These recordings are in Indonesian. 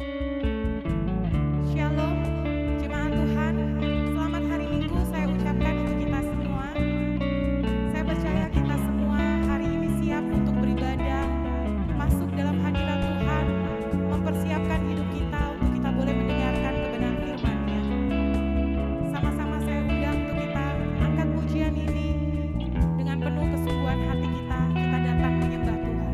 Shalom, jemaat Tuhan. Selamat hari Minggu saya ucapkan untuk kita semua. Saya percaya kita semua hari ini siap untuk beribadah, masuk dalam hadirat Tuhan, mempersiapkan hidup kita untuk kita boleh mendengarkan kebenaran firman-Nya. Sama-sama saya undang untuk kita angkat pujian ini dengan penuh kesungguhan hati kita datang menyembah Tuhan.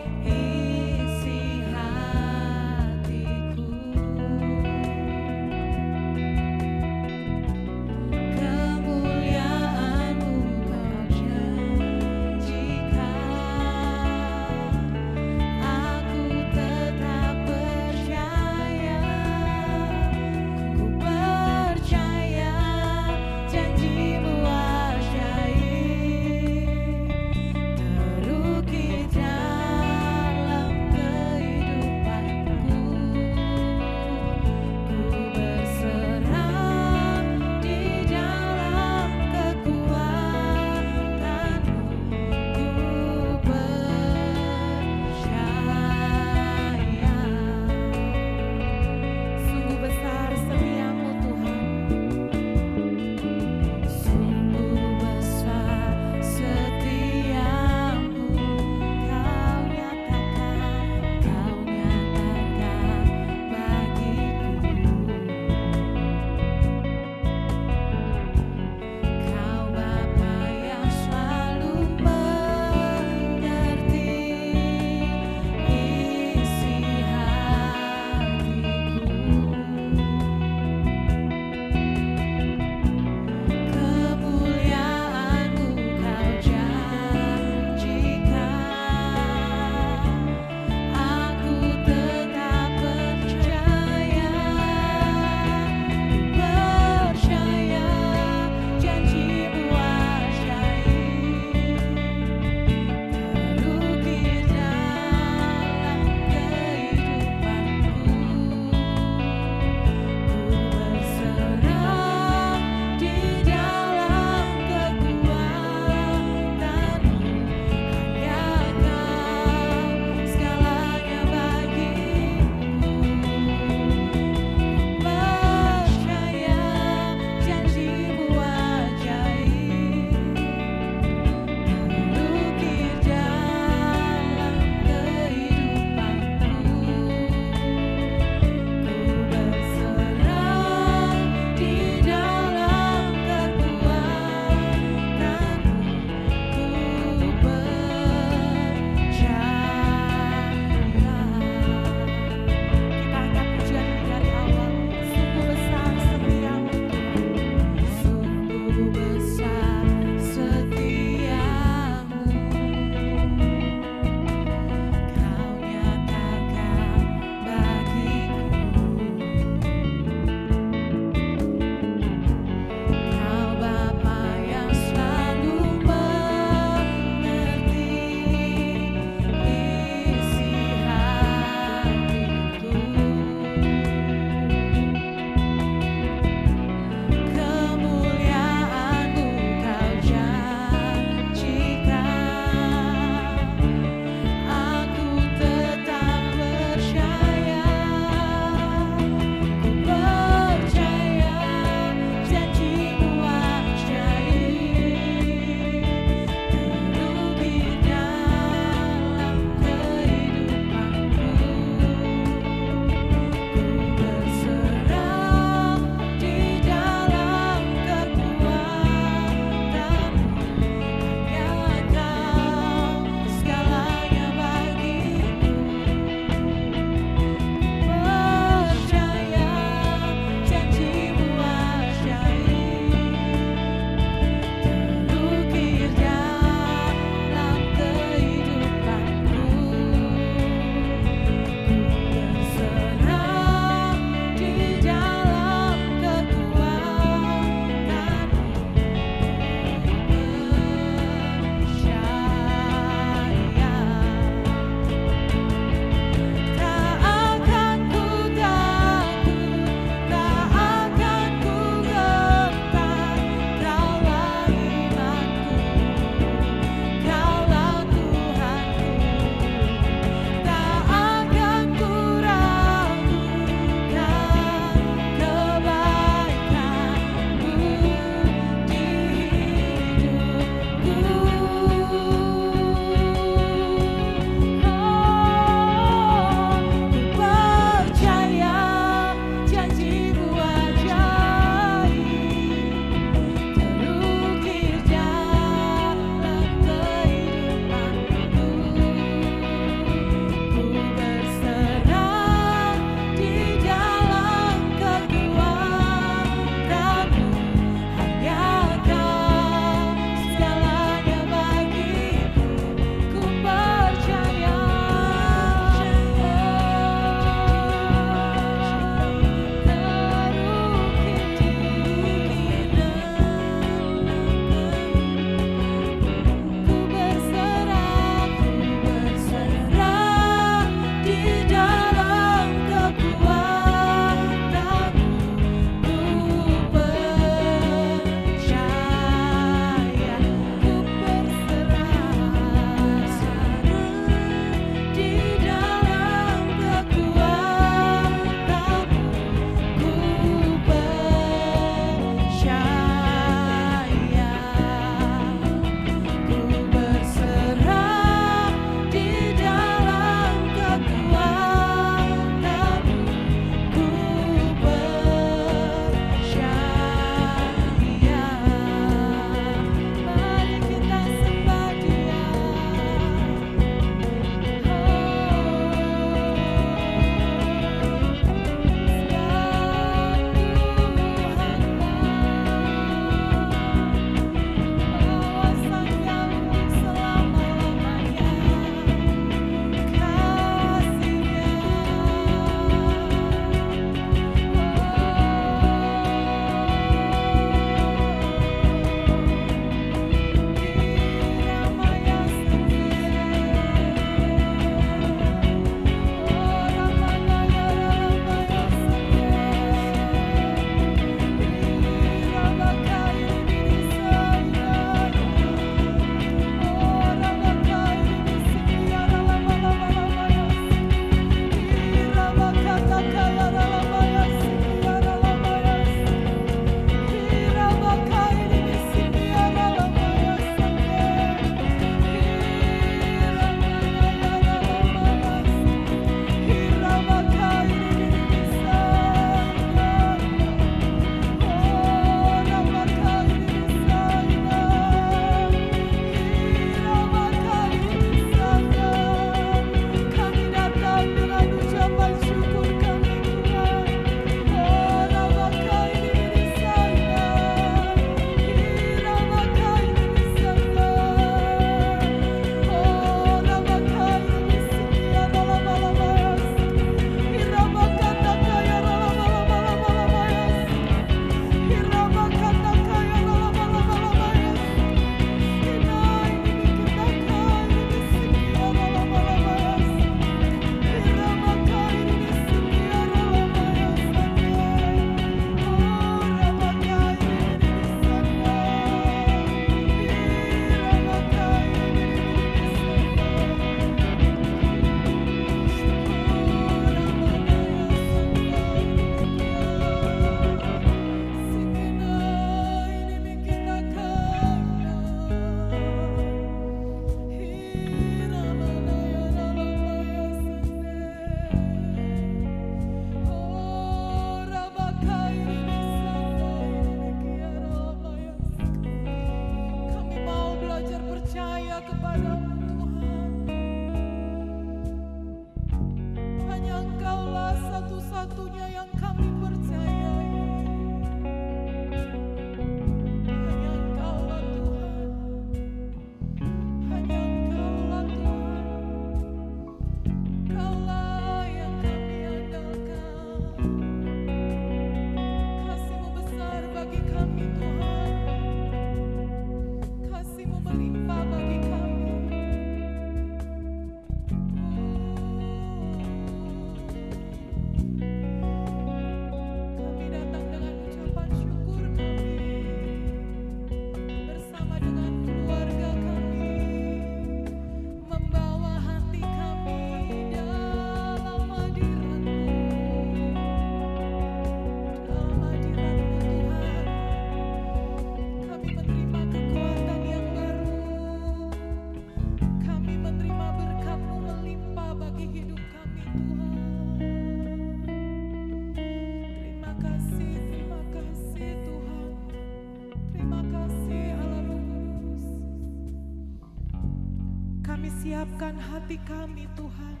siapkan hati kami Tuhan.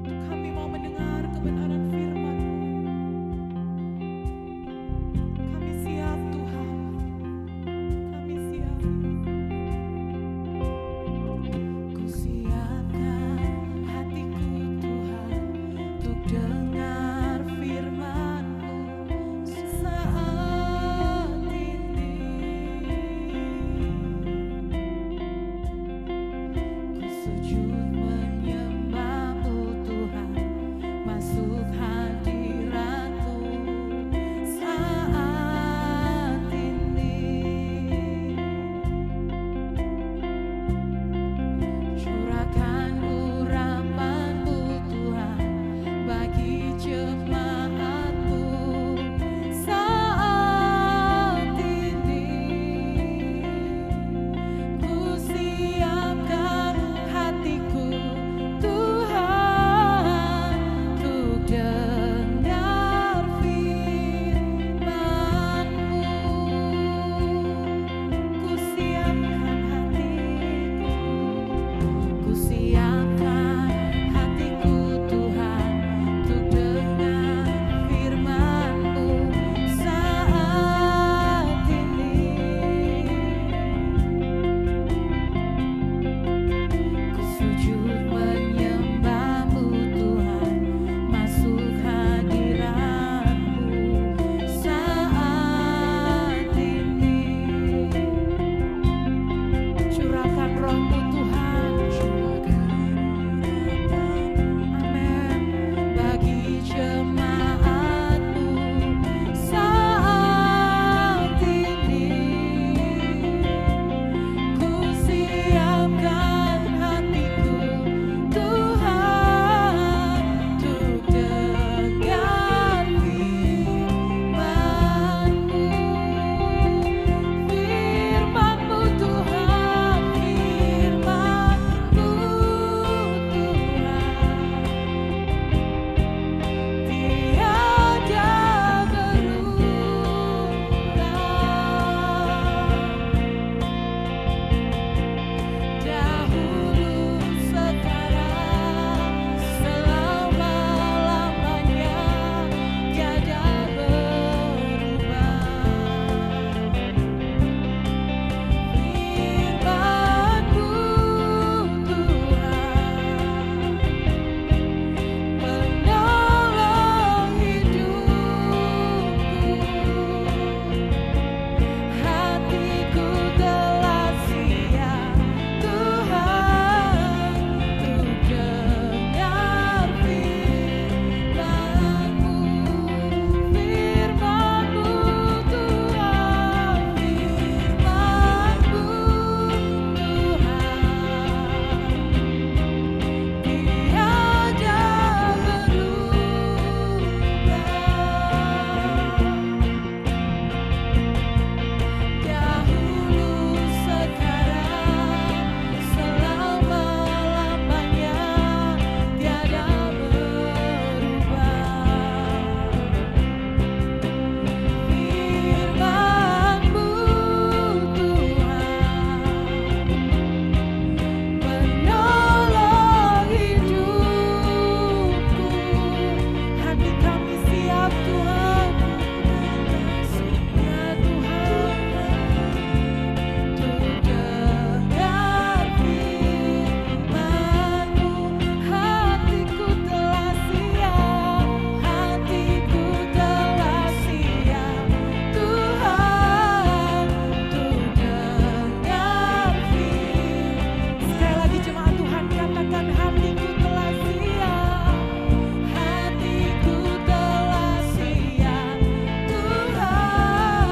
Kami mau mendengar kebenaran firman. Kami siap Tuhan. Kami siap. Ku siapkan hatiku Tuhan untuk dengar firman-Mu saat ini. Ku sujud menyembah-Mu Tuhan, masuk hadirat-Mu saat ini. Curahkan urapan-Mu Tuhan bagi jemaat-Mu saat ini. Ku siapkan hatiku Tuhan untuk dengar firman-Mu. Ku siapkan hatiku. Ku siapkan hatiku Tuhan untuk dengar firman-Mu saat ini. Ku sujud menyembah-Mu Tuhan, masuk hadirat-Mu saat ini. Curahkan Roh-Mu Tuhan, amin, bagi jemaat-Mu saat ini. Ku siapkan hatiku Tuhan untuk dengar firman-Mu. Firman-Mu Tuhan, firman-Mu Tuhan, tiada berubah. Dahulu, sekarang, selama-lamanya tiada berubah. Firman-Mu Tuhan, penolong hidupku. Hatiku telah siap Tuhan untuk dengar firman-Mu. Firman-Mu Tuhan, firman-Mu Tuhan, tiada berubah. Dahulu, sekarang, selama-lamanya tiada berubah. Firman-Mu Tuhan, penolong hidupku. Hati kami siap Tuhan, ya Tuhan, untuk dengar firman-Mu. Hatiku telah siap, hatiku telah siap Tuhan untuk dengar firman. Sekali lagi jemaat Tuhan, katakan hatiku telah siap, hatiku telah siap Tuhan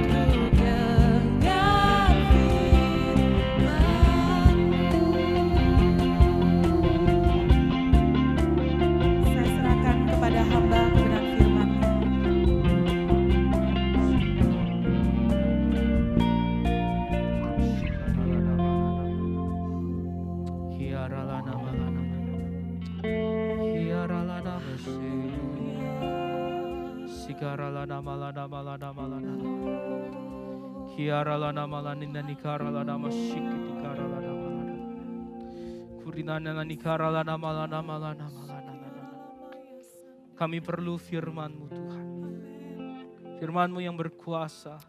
untuk dengar firman-Mu. Saya serahkan kepada hamba kebenaran firman-Nya. Kiara lana malaninda nikara lana masikiti kara lana malana. Kurinana nikara lana malana malana malana. Kami perlu firman-Mu Tuhan. Firman-Mu yang berkuasa.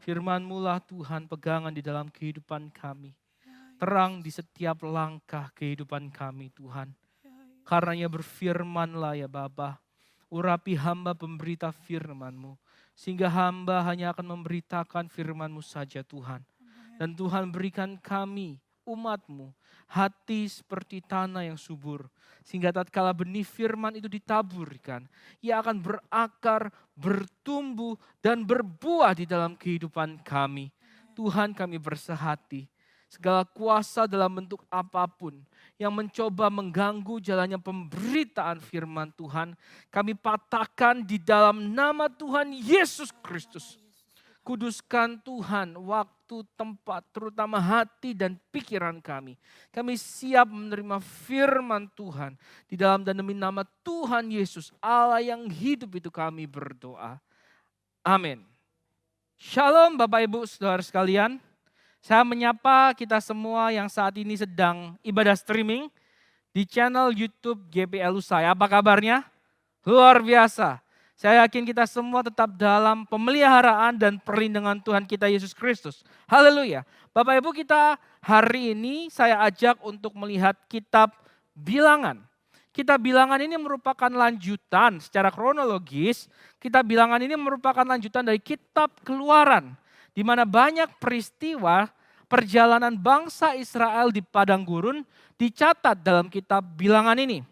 Firman-Mu lah Tuhan pegangan di dalam kehidupan kami. Terang di setiap langkah kehidupan kami Tuhan. Karenanya berfirman-lah ya Bapa. Urapi hamba pemberita firman-Mu. Sehingga hamba hanya akan memberitakan firman-Mu saja Tuhan. Dan Tuhan berikan kami umat-Mu hati seperti tanah yang subur. Sehingga tatkala benih firman itu ditaburkan, ia akan berakar, bertumbuh, dan berbuah di dalam kehidupan kami. Tuhan kami bersehati, segala kuasa dalam bentuk apapun yang mencoba mengganggu jalannya pemberitaan firman Tuhan, kami patahkan di dalam nama Tuhan Yesus Kristus. Kuduskan Tuhan waktu, tempat, terutama hati dan pikiran kami. Kami siap menerima firman Tuhan. Di dalam dan demi nama Tuhan Yesus, Allah yang hidup itu kami berdoa. Amin. Shalom Bapak Ibu Saudara sekalian. Saya menyapa kita semua yang saat ini sedang ibadah streaming di channel YouTube GPL Usai. Apa kabarnya? Luar biasa. Saya yakin kita semua tetap dalam pemeliharaan dan perlindungan Tuhan kita Yesus Kristus. Haleluya. Bapak Ibu, kita hari ini saya ajak untuk melihat kitab Bilangan. Kitab Bilangan ini merupakan lanjutan secara kronologis. Kitab Bilangan ini merupakan lanjutan dari kitab Keluaran. Di mana banyak peristiwa perjalanan bangsa Israel di padang gurun dicatat dalam kitab Bilangan ini.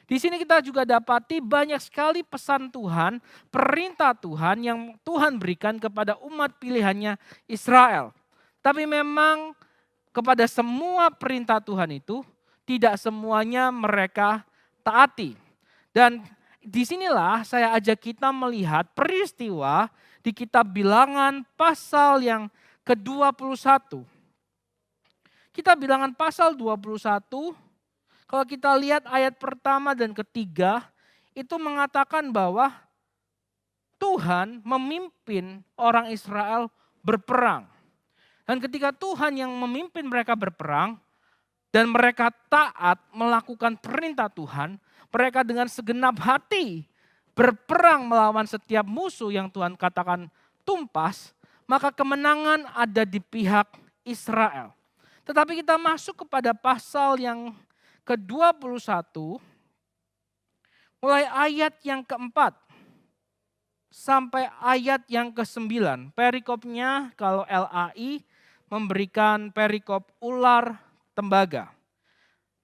Di sini kita juga dapati banyak sekali pesan Tuhan, perintah Tuhan yang Tuhan berikan kepada umat pilihannya Israel. Tapi memang kepada semua perintah Tuhan itu tidak semuanya mereka taati. Dan disinilah saya ajak kita melihat peristiwa di kitab Bilangan pasal yang ke-21. Kitab Bilangan pasal 21. Kalau kita lihat ayat pertama dan ketiga, itu mengatakan bahwa Tuhan memimpin orang Israel berperang. Dan ketika Tuhan yang memimpin mereka berperang, dan mereka taat melakukan perintah Tuhan, mereka dengan segenap hati berperang melawan setiap musuh yang Tuhan katakan tumpas, maka kemenangan ada di pihak Israel. Tetapi kita masuk kepada pasal yang ke-21, mulai ayat yang ke-4 sampai ayat yang ke-9. Perikopnya kalau LAI memberikan perikop ular tembaga.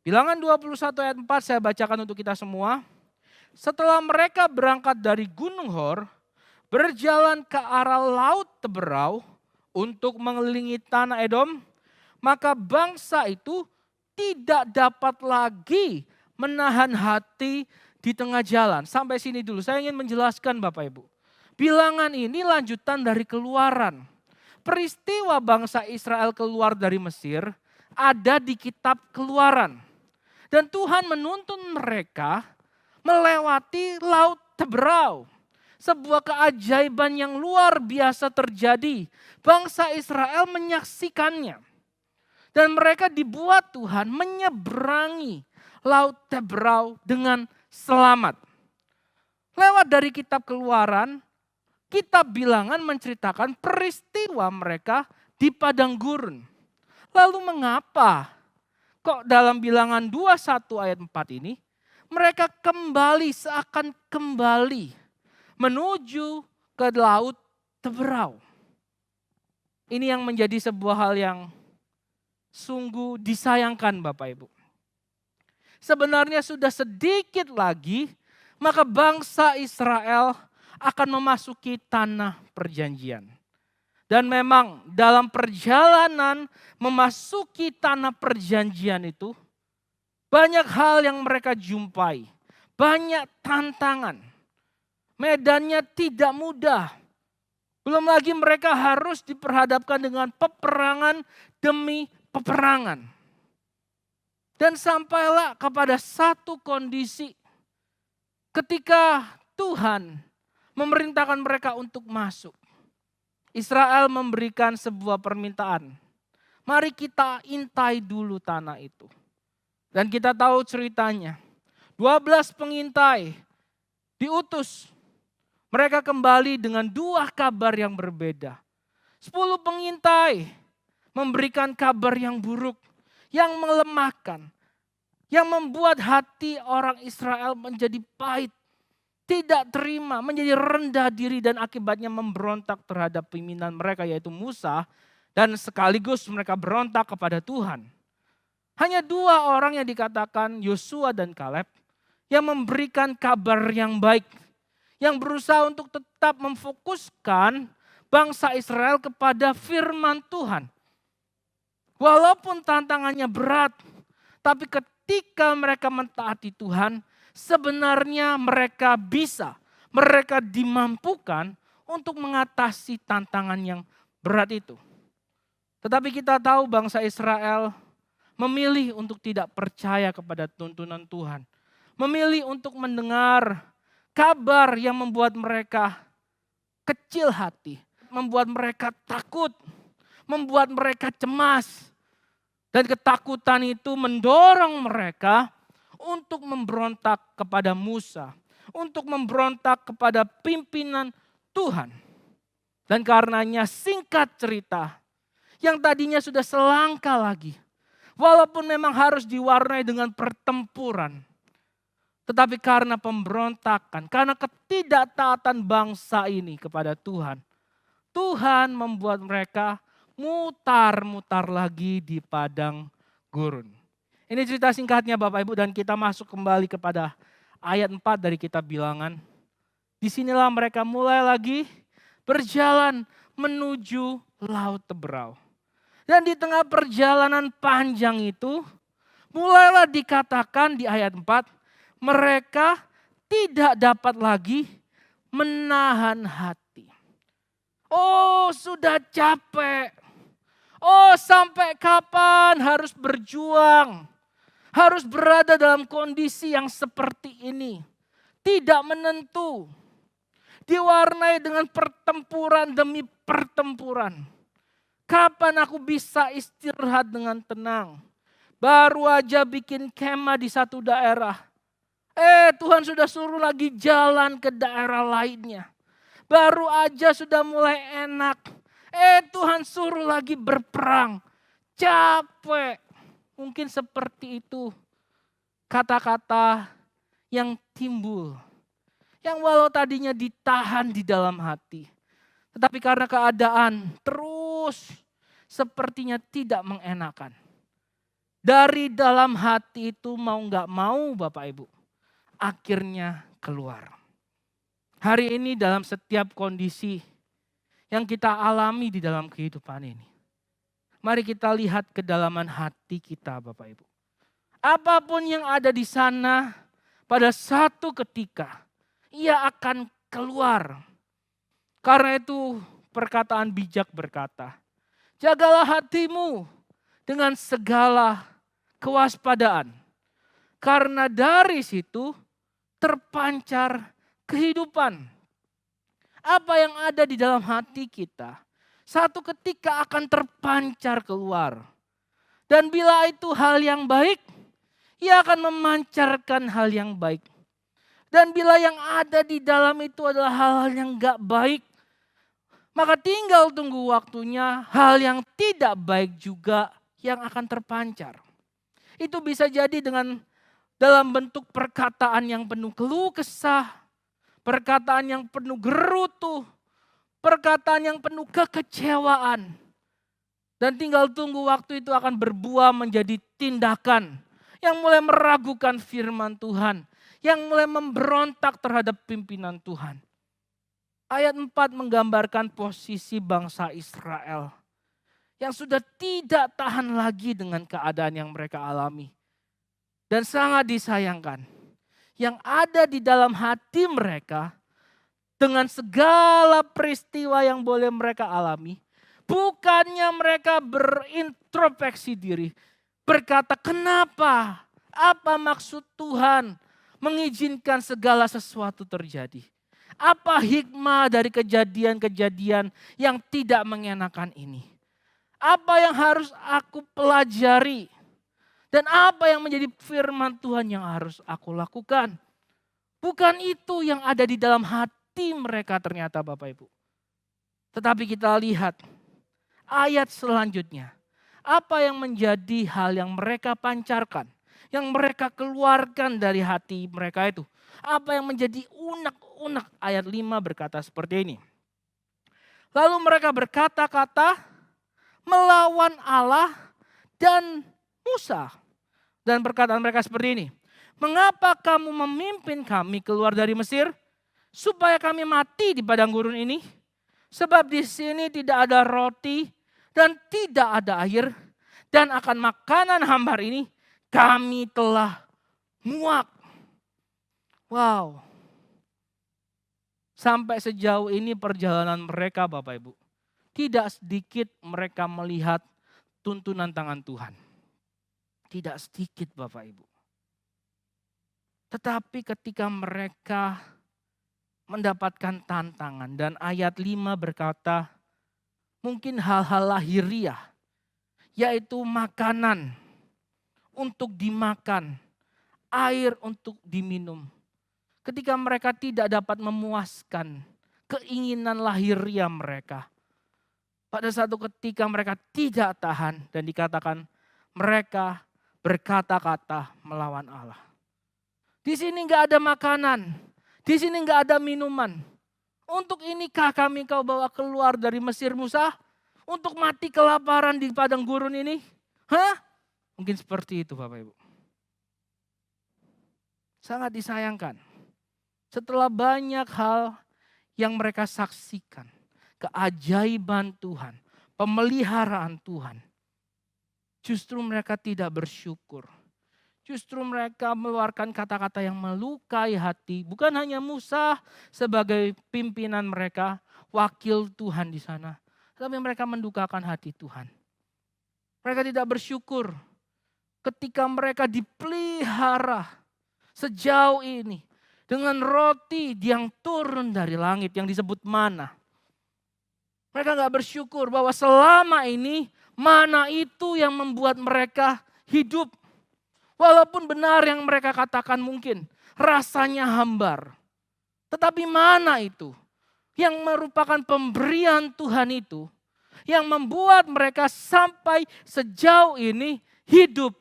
Bilangan 21 ayat 4 saya bacakan untuk kita semua. Setelah mereka berangkat dari Gunung Hor, berjalan ke arah Laut Teberau untuk mengelilingi tanah Edom, maka bangsa itu tidak dapat lagi menahan hati di tengah jalan. Sampai sini dulu, saya ingin menjelaskan Bapak Ibu. Bilangan ini lanjutan dari Keluaran. Peristiwa bangsa Israel keluar dari Mesir ada di kitab Keluaran. Dan Tuhan menuntun mereka melewati Laut Teberau. Sebuah keajaiban yang luar biasa terjadi. Bangsa Israel menyaksikannya. Dan mereka dibuat Tuhan menyeberangi Laut Teberau dengan selamat. Lewat dari kitab Keluaran, kitab Bilangan menceritakan peristiwa mereka di padang gurun. Lalu mengapa kok dalam Bilangan 21 ayat 4 ini mereka kembali seakan kembali menuju ke Laut Teberau? Ini yang menjadi sebuah hal yang sungguh disayangkan Bapak Ibu. Sebenarnya sudah sedikit lagi maka bangsa Israel akan memasuki tanah perjanjian. Dan memang dalam perjalanan memasuki tanah perjanjian itu banyak hal yang mereka jumpai. Banyak tantangan. Medannya tidak mudah. Belum lagi mereka harus diperhadapkan dengan peperangan demi peperangan. Dan sampailah kepada satu kondisi ketika Tuhan memerintahkan mereka untuk masuk. Israel memberikan sebuah permintaan. Mari kita intai dulu tanah itu. Dan kita tahu ceritanya. 12 pengintai diutus. Mereka kembali dengan 2 kabar yang berbeda. 10 pengintai memberikan kabar yang buruk, yang melemahkan, yang membuat hati orang Israel menjadi pahit, tidak terima, menjadi rendah diri dan akibatnya memberontak terhadap pimpinan mereka yaitu Musa dan sekaligus mereka berontak kepada Tuhan. Hanya 2 orang yang dikatakan Yosua dan Kaleb yang memberikan kabar yang baik, yang berusaha untuk tetap memfokuskan bangsa Israel kepada firman Tuhan. Walaupun tantangannya berat, tapi ketika mereka mentaati Tuhan, sebenarnya mereka bisa, mereka dimampukan untuk mengatasi tantangan yang berat itu. Tetapi kita tahu bangsa Israel memilih untuk tidak percaya kepada tuntunan Tuhan. Memilih untuk mendengar kabar yang membuat mereka kecil hati. Membuat mereka takut. Membuat mereka cemas. Dan ketakutan itu mendorong mereka untuk memberontak kepada Musa. Untuk memberontak kepada pimpinan Tuhan. Dan karenanya singkat cerita. Yang tadinya sudah selangkah lagi. Walaupun memang harus diwarnai dengan pertempuran. Tetapi karena pemberontakan, karena ketidaktaatan bangsa ini kepada Tuhan. Tuhan membuat mereka mutar-mutar lagi di padang gurun. Ini cerita singkatnya Bapak Ibu dan kita masuk kembali kepada ayat 4 dari kitab Bilangan. Disinilah mereka mulai lagi berjalan menuju Laut Teberau. Dan di tengah perjalanan panjang itu, mulailah dikatakan di ayat 4, mereka tidak dapat lagi menahan hati. Oh sudah capek. Oh sampai kapan harus berjuang. Harus berada dalam kondisi yang seperti ini. Tidak menentu. Diwarnai dengan pertempuran demi pertempuran. Kapan aku bisa istirahat dengan tenang? Baru aja bikin kemah di satu daerah. Tuhan sudah suruh lagi jalan ke daerah lainnya. Baru aja sudah mulai enak. Tuhan suruh lagi berperang. Capek. Mungkin seperti itu kata-kata yang timbul. Yang walau tadinya ditahan di dalam hati. Tetapi karena keadaan terus sepertinya tidak mengenakan. Dari dalam hati itu mau gak mau Bapak Ibu. Akhirnya keluar. Hari ini dalam setiap kondisi yang kita alami di dalam kehidupan ini. Mari kita lihat kedalaman hati kita Bapak Ibu. Apapun yang ada di sana pada satu ketika ia akan keluar. Karena itu perkataan bijak berkata, jagalah hatimu dengan segala kewaspadaan. Karena dari situ terpancar kehidupan. Apa yang ada di dalam hati kita, satu ketika akan terpancar keluar. Dan bila itu hal yang baik, ia akan memancarkan hal yang baik. Dan bila yang ada di dalam itu adalah hal-hal yang gak baik, maka tinggal tunggu waktunya hal yang tidak baik juga yang akan terpancar. Itu bisa jadi dengan dalam bentuk perkataan yang penuh keluh kesah, perkataan yang penuh gerutu, perkataan yang penuh kekecewaan. Dan tinggal tunggu waktu itu akan berbuah menjadi tindakan yang mulai meragukan firman Tuhan, yang mulai memberontak terhadap pimpinan Tuhan. Ayat 4 menggambarkan posisi bangsa Israel yang sudah tidak tahan lagi dengan keadaan yang mereka alami. Dan sangat disayangkan, yang ada di dalam hati mereka dengan segala peristiwa yang boleh mereka alami, bukannya mereka berintrospeksi diri, berkata kenapa, apa maksud Tuhan mengizinkan segala sesuatu terjadi. Apa hikmah dari kejadian-kejadian yang tidak mengenakan ini? Apa yang harus aku pelajari? Dan apa yang menjadi firman Tuhan yang harus aku lakukan? Bukan itu yang ada di dalam hati mereka ternyata Bapak Ibu. Tetapi kita lihat ayat selanjutnya. Apa yang menjadi hal yang mereka pancarkan? Yang mereka keluarkan dari hati mereka itu. Apa yang menjadi unek-unek? Ayat 5 berkata seperti ini. Lalu mereka berkata-kata melawan Allah dan Musa. Dan perkataan mereka seperti ini. Mengapa kamu memimpin kami keluar dari Mesir? Supaya kami mati di padang gurun ini? Sebab di sini tidak ada roti dan tidak ada air. Dan akan makanan hambar ini kami telah muak. Wow. Sampai sejauh ini perjalanan mereka Bapak Ibu. Tidak sedikit mereka melihat tuntunan tangan Tuhan. Tidak sedikit Bapak Ibu. Tetapi ketika mereka mendapatkan tantangan dan ayat 5 berkata mungkin hal-hal lahiriah. Yaitu makanan untuk dimakan, air untuk diminum. Ketika mereka tidak dapat memuaskan keinginan lahiriah mereka. Pada satu ketika mereka tidak tahan dan dikatakan mereka berkata-kata melawan Allah. Di sini enggak ada makanan, di sini enggak ada minuman. Untuk inikah kami kau bawa keluar dari Mesir Musa? Untuk mati kelaparan di padang gurun ini? Hah? Mungkin seperti itu Bapak Ibu. Sangat disayangkan. Setelah banyak hal yang mereka saksikan. Keajaiban Tuhan. Pemeliharaan Tuhan. Justru mereka tidak bersyukur. Justru mereka meluarkan kata-kata yang melukai hati. Bukan hanya Musa sebagai pimpinan mereka. Wakil Tuhan di sana. Tapi mereka mendukakan hati Tuhan. Mereka tidak bersyukur ketika mereka dipelihara sejauh ini. Dengan roti yang turun dari langit yang disebut mana. Mereka gak bersyukur bahwa selama ini mana itu yang membuat mereka hidup. Walaupun benar yang mereka katakan mungkin rasanya hambar. Tetapi mana itu? Yang merupakan pemberian Tuhan itu. Yang membuat mereka sampai sejauh ini hidup.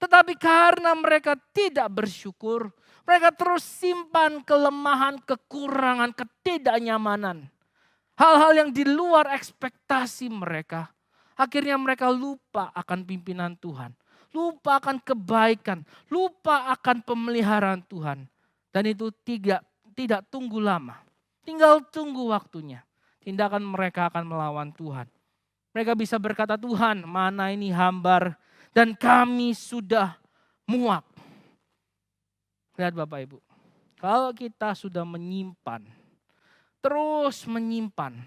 Tetapi karena mereka tidak bersyukur. Mereka terus simpan kelemahan, kekurangan, ketidaknyamanan. Hal-hal yang di luar ekspektasi mereka. Akhirnya mereka lupa akan pimpinan Tuhan. Lupa akan kebaikan. Lupa akan pemeliharaan Tuhan. Dan itu tidak tunggu lama. Tinggal tunggu waktunya. Tindakan mereka akan melawan Tuhan. Mereka bisa berkata, Tuhan mana ini hambar dan kami sudah muak. Lihat Bapak Ibu. Kalau kita sudah menyimpan. Terus menyimpan.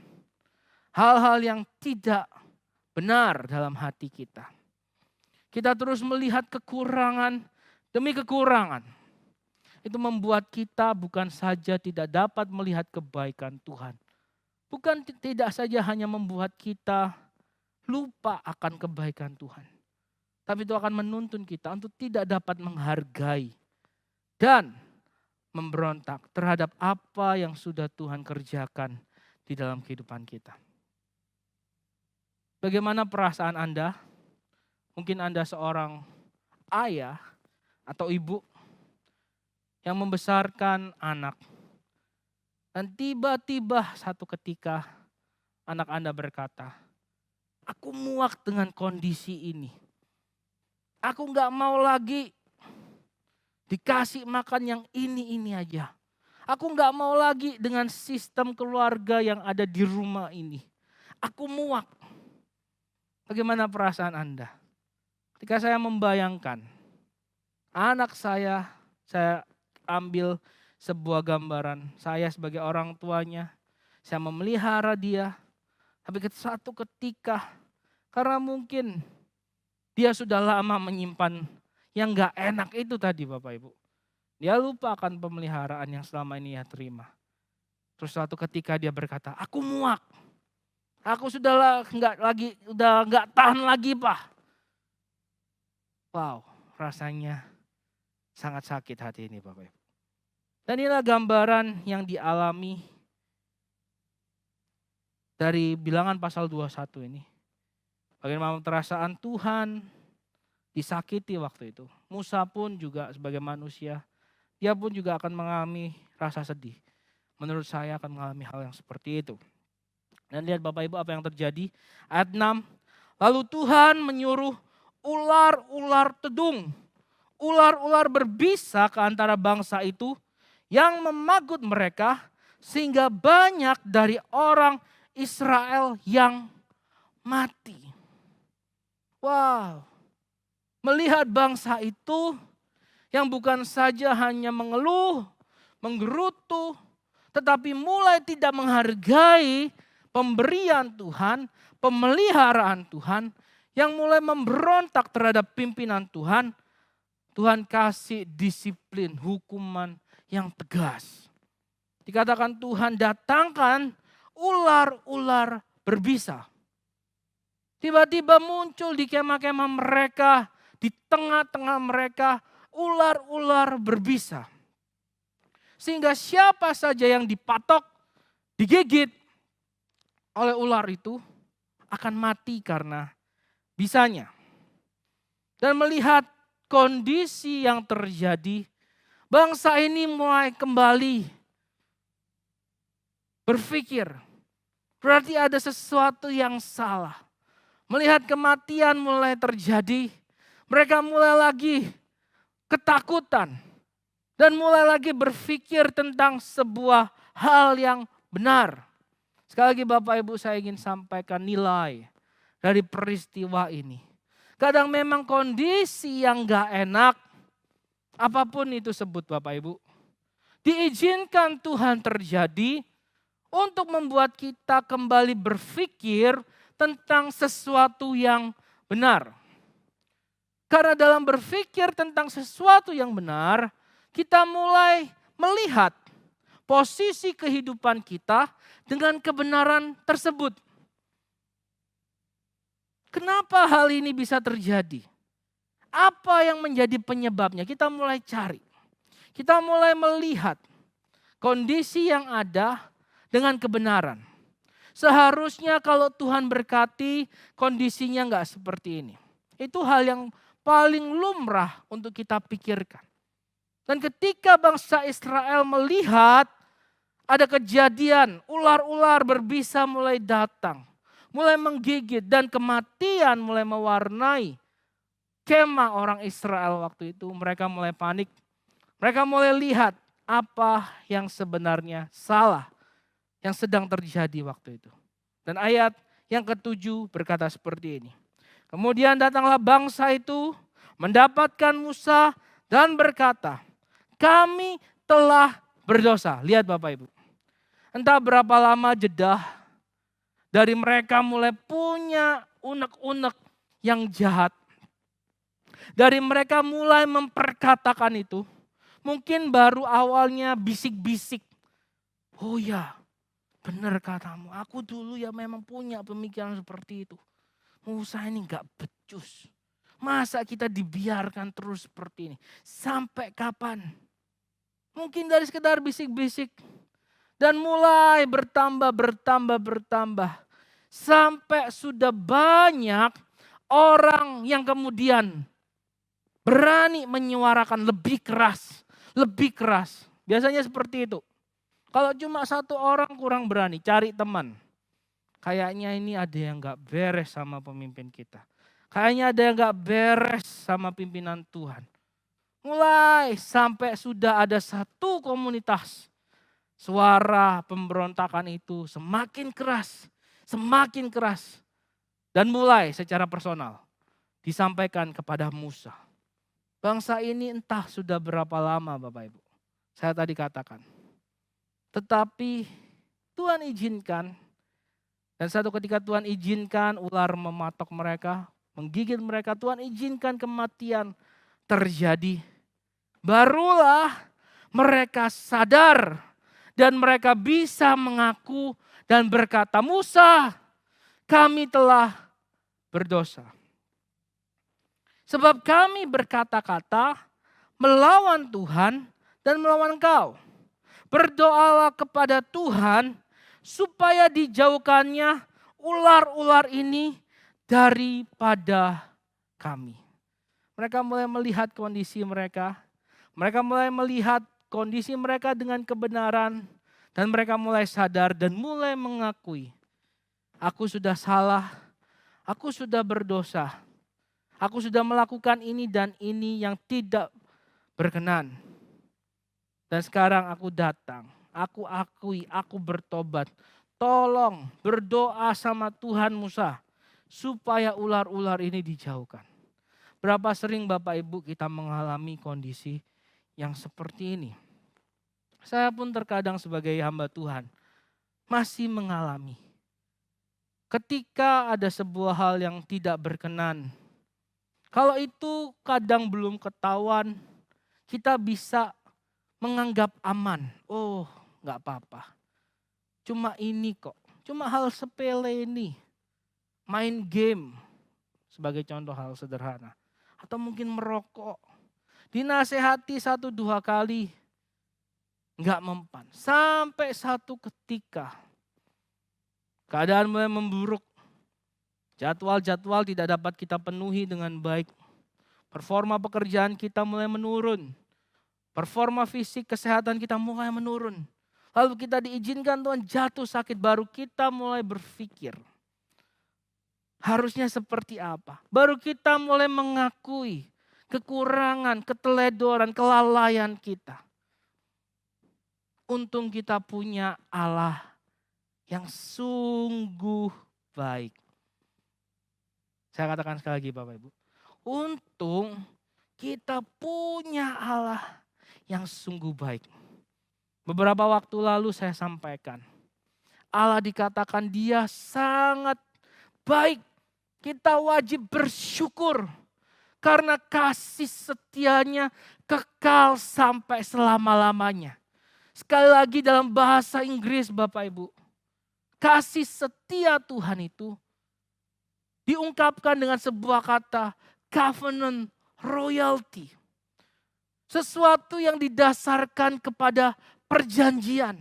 Hal-hal yang tidak benar dalam hati kita. Kita terus melihat kekurangan demi kekurangan. Itu membuat kita bukan saja tidak dapat melihat kebaikan Tuhan. Bukan tidak saja hanya membuat kita lupa akan kebaikan Tuhan. Tapi itu akan menuntun kita untuk tidak dapat menghargai dan memberontak terhadap apa yang sudah Tuhan kerjakan di dalam kehidupan kita. Bagaimana perasaan Anda? Mungkin Anda seorang ayah atau ibu yang membesarkan anak. Dan tiba-tiba satu ketika anak Anda berkata, aku muak dengan kondisi ini. Aku gak mau lagi dikasih makan yang ini aja. Aku gak mau lagi dengan sistem keluarga yang ada di rumah ini. Aku muak. Bagaimana perasaan Anda? Ketika saya membayangkan anak saya ambil sebuah gambaran. Saya sebagai orang tuanya, saya memelihara dia. Tapi satu ketika, karena mungkin dia sudah lama menyimpan yang gak enak itu tadi Bapak Ibu. Dia lupa akan pemeliharaan yang selama ini ia terima. Terus suatu ketika dia berkata, aku muak. Aku sudah nggak tahan lagi, Pak. Wow, rasanya sangat sakit hati ini, Bapak Ibu. Dan inilah gambaran yang dialami dari bilangan pasal 21 ini. Bagaimana perasaan Tuhan disakiti waktu itu. Musa pun juga sebagai manusia, dia pun juga akan mengalami rasa sedih. Menurut saya akan mengalami hal yang seperti itu. Dan lihat Bapak Ibu apa yang terjadi. Ayat 6. Lalu Tuhan menyuruh ular-ular tedung. Ular-ular berbisa ke antara bangsa itu yang memagut mereka. Sehingga banyak dari orang Israel yang mati. Wow. Melihat bangsa itu yang bukan saja hanya mengeluh, menggerutu, tetapi mulai tidak menghargai pemberian Tuhan, pemeliharaan Tuhan, yang mulai memberontak terhadap pimpinan Tuhan, Tuhan kasih disiplin, hukuman yang tegas. Dikatakan Tuhan datangkan ular-ular berbisa. Tiba-tiba muncul di kemah-kemah mereka, di tengah-tengah mereka, ular-ular berbisa. Sehingga siapa saja yang dipatok, digigit oleh ular itu akan mati karena bisanya. Dan melihat kondisi yang terjadi, bangsa ini mulai kembali berpikir, berarti ada sesuatu yang salah. Melihat kematian mulai terjadi, mereka mulai lagi ketakutan. Dan mulai lagi berpikir tentang sebuah hal yang benar. Sekali lagi Bapak Ibu saya ingin sampaikan nilai dari peristiwa ini. Kadang memang kondisi yang gak enak, apapun itu sebut Bapak Ibu, diizinkan Tuhan terjadi untuk membuat kita kembali berpikir tentang sesuatu yang benar. Karena dalam berpikir tentang sesuatu yang benar, kita mulai melihat posisi kehidupan kita dengan kebenaran tersebut. Kenapa hal ini bisa terjadi? Apa yang menjadi penyebabnya? Kita mulai cari. Kita mulai melihat kondisi yang ada dengan kebenaran. Seharusnya kalau Tuhan berkati kondisinya enggak seperti ini. Itu hal yang paling lumrah untuk kita pikirkan. Dan ketika bangsa Israel melihat ada kejadian ular-ular berbisa mulai datang. Mulai menggigit dan kematian mulai mewarnai kemah orang Israel waktu itu. Mereka mulai panik. Mereka mulai lihat apa yang sebenarnya salah yang sedang terjadi waktu itu. Dan ayat yang ke-7 berkata seperti ini. Kemudian datanglah bangsa itu mendapatkan Musa dan berkata, kami telah berdosa. Lihat Bapak Ibu. Entah berapa lama jeda dari mereka mulai punya unek-unek yang jahat. Dari mereka mulai memperkatakan itu. Mungkin baru awalnya bisik-bisik. Oh ya, benar katamu. Aku dulu ya memang punya pemikiran seperti itu. Musa ini gak becus. Masa kita dibiarkan terus seperti ini? Sampai kapan? Mungkin dari sekedar bisik-bisik. Dan mulai bertambah. Sampai sudah banyak orang yang kemudian berani menyuarakan lebih keras. Biasanya seperti itu. Kalau cuma satu orang kurang berani, cari teman. Kayaknya ini ada yang gak beres sama pemimpin kita. Kayaknya ada yang gak beres sama pimpinan Tuhan. Mulai sampai sudah ada satu komunitas. Suara pemberontakan itu semakin keras. Dan mulai secara personal disampaikan kepada Musa. Bangsa ini entah sudah berapa lama Bapak Ibu. Saya tadi katakan. Tetapi Tuhan izinkan. Dan satu ketika Tuhan izinkan ular mematok mereka, menggigit mereka. Tuhan izinkan kematian terjadi. Barulah mereka sadar dan mereka bisa mengaku dan berkata, Musa, kami telah berdosa. Sebab kami berkata-kata melawan Tuhan dan melawan Engkau. Berdoalah kepada Tuhan supaya dijauhkannya ular-ular ini daripada kami. Mereka mulai melihat kondisi mereka. Mereka mulai melihat kondisi mereka dengan kebenaran. Dan mereka mulai sadar dan mulai mengakui. Aku sudah salah. Aku sudah berdosa. Aku sudah melakukan ini dan ini yang tidak berkenan. Dan sekarang aku datang. Aku akui, aku bertobat. Tolong berdoa sama Tuhan Musa. Supaya ular-ular ini dijauhkan. Berapa sering Bapak Ibu kita mengalami kondisi yang seperti ini. Saya pun terkadang sebagai hamba Tuhan masih mengalami. Ketika ada sebuah hal yang tidak berkenan. Kalau itu kadang belum ketahuan, kita bisa menganggap aman. Oh, gak apa-apa. Cuma ini kok, cuma hal sepele ini. Main game, sebagai contoh hal sederhana. Atau mungkin merokok. Dinasehati 1-2 kali. Gak mempan. Sampai satu ketika. Keadaan mulai memburuk. Jadwal-jadwal tidak dapat kita penuhi dengan baik. Performa pekerjaan kita mulai menurun. Performa fisik kesehatan kita mulai menurun. Lalu kita diizinkan Tuhan jatuh sakit, baru kita mulai berpikir. Harusnya seperti apa? Baru kita mulai mengakui kekurangan, keteledoran, kelalaian kita. Untung kita punya Allah yang sungguh baik. Saya katakan sekali lagi Bapak Ibu. Untung kita punya Allah yang sungguh baik. Beberapa waktu lalu saya sampaikan. Allah dikatakan dia sangat baik. Kita wajib bersyukur. Karena kasih setianya kekal sampai selama-lamanya. Sekali lagi dalam bahasa Inggris Bapak Ibu. Kasih setia Tuhan itu diungkapkan dengan sebuah kata covenant royalty. Sesuatu yang didasarkan kepada perjanjian.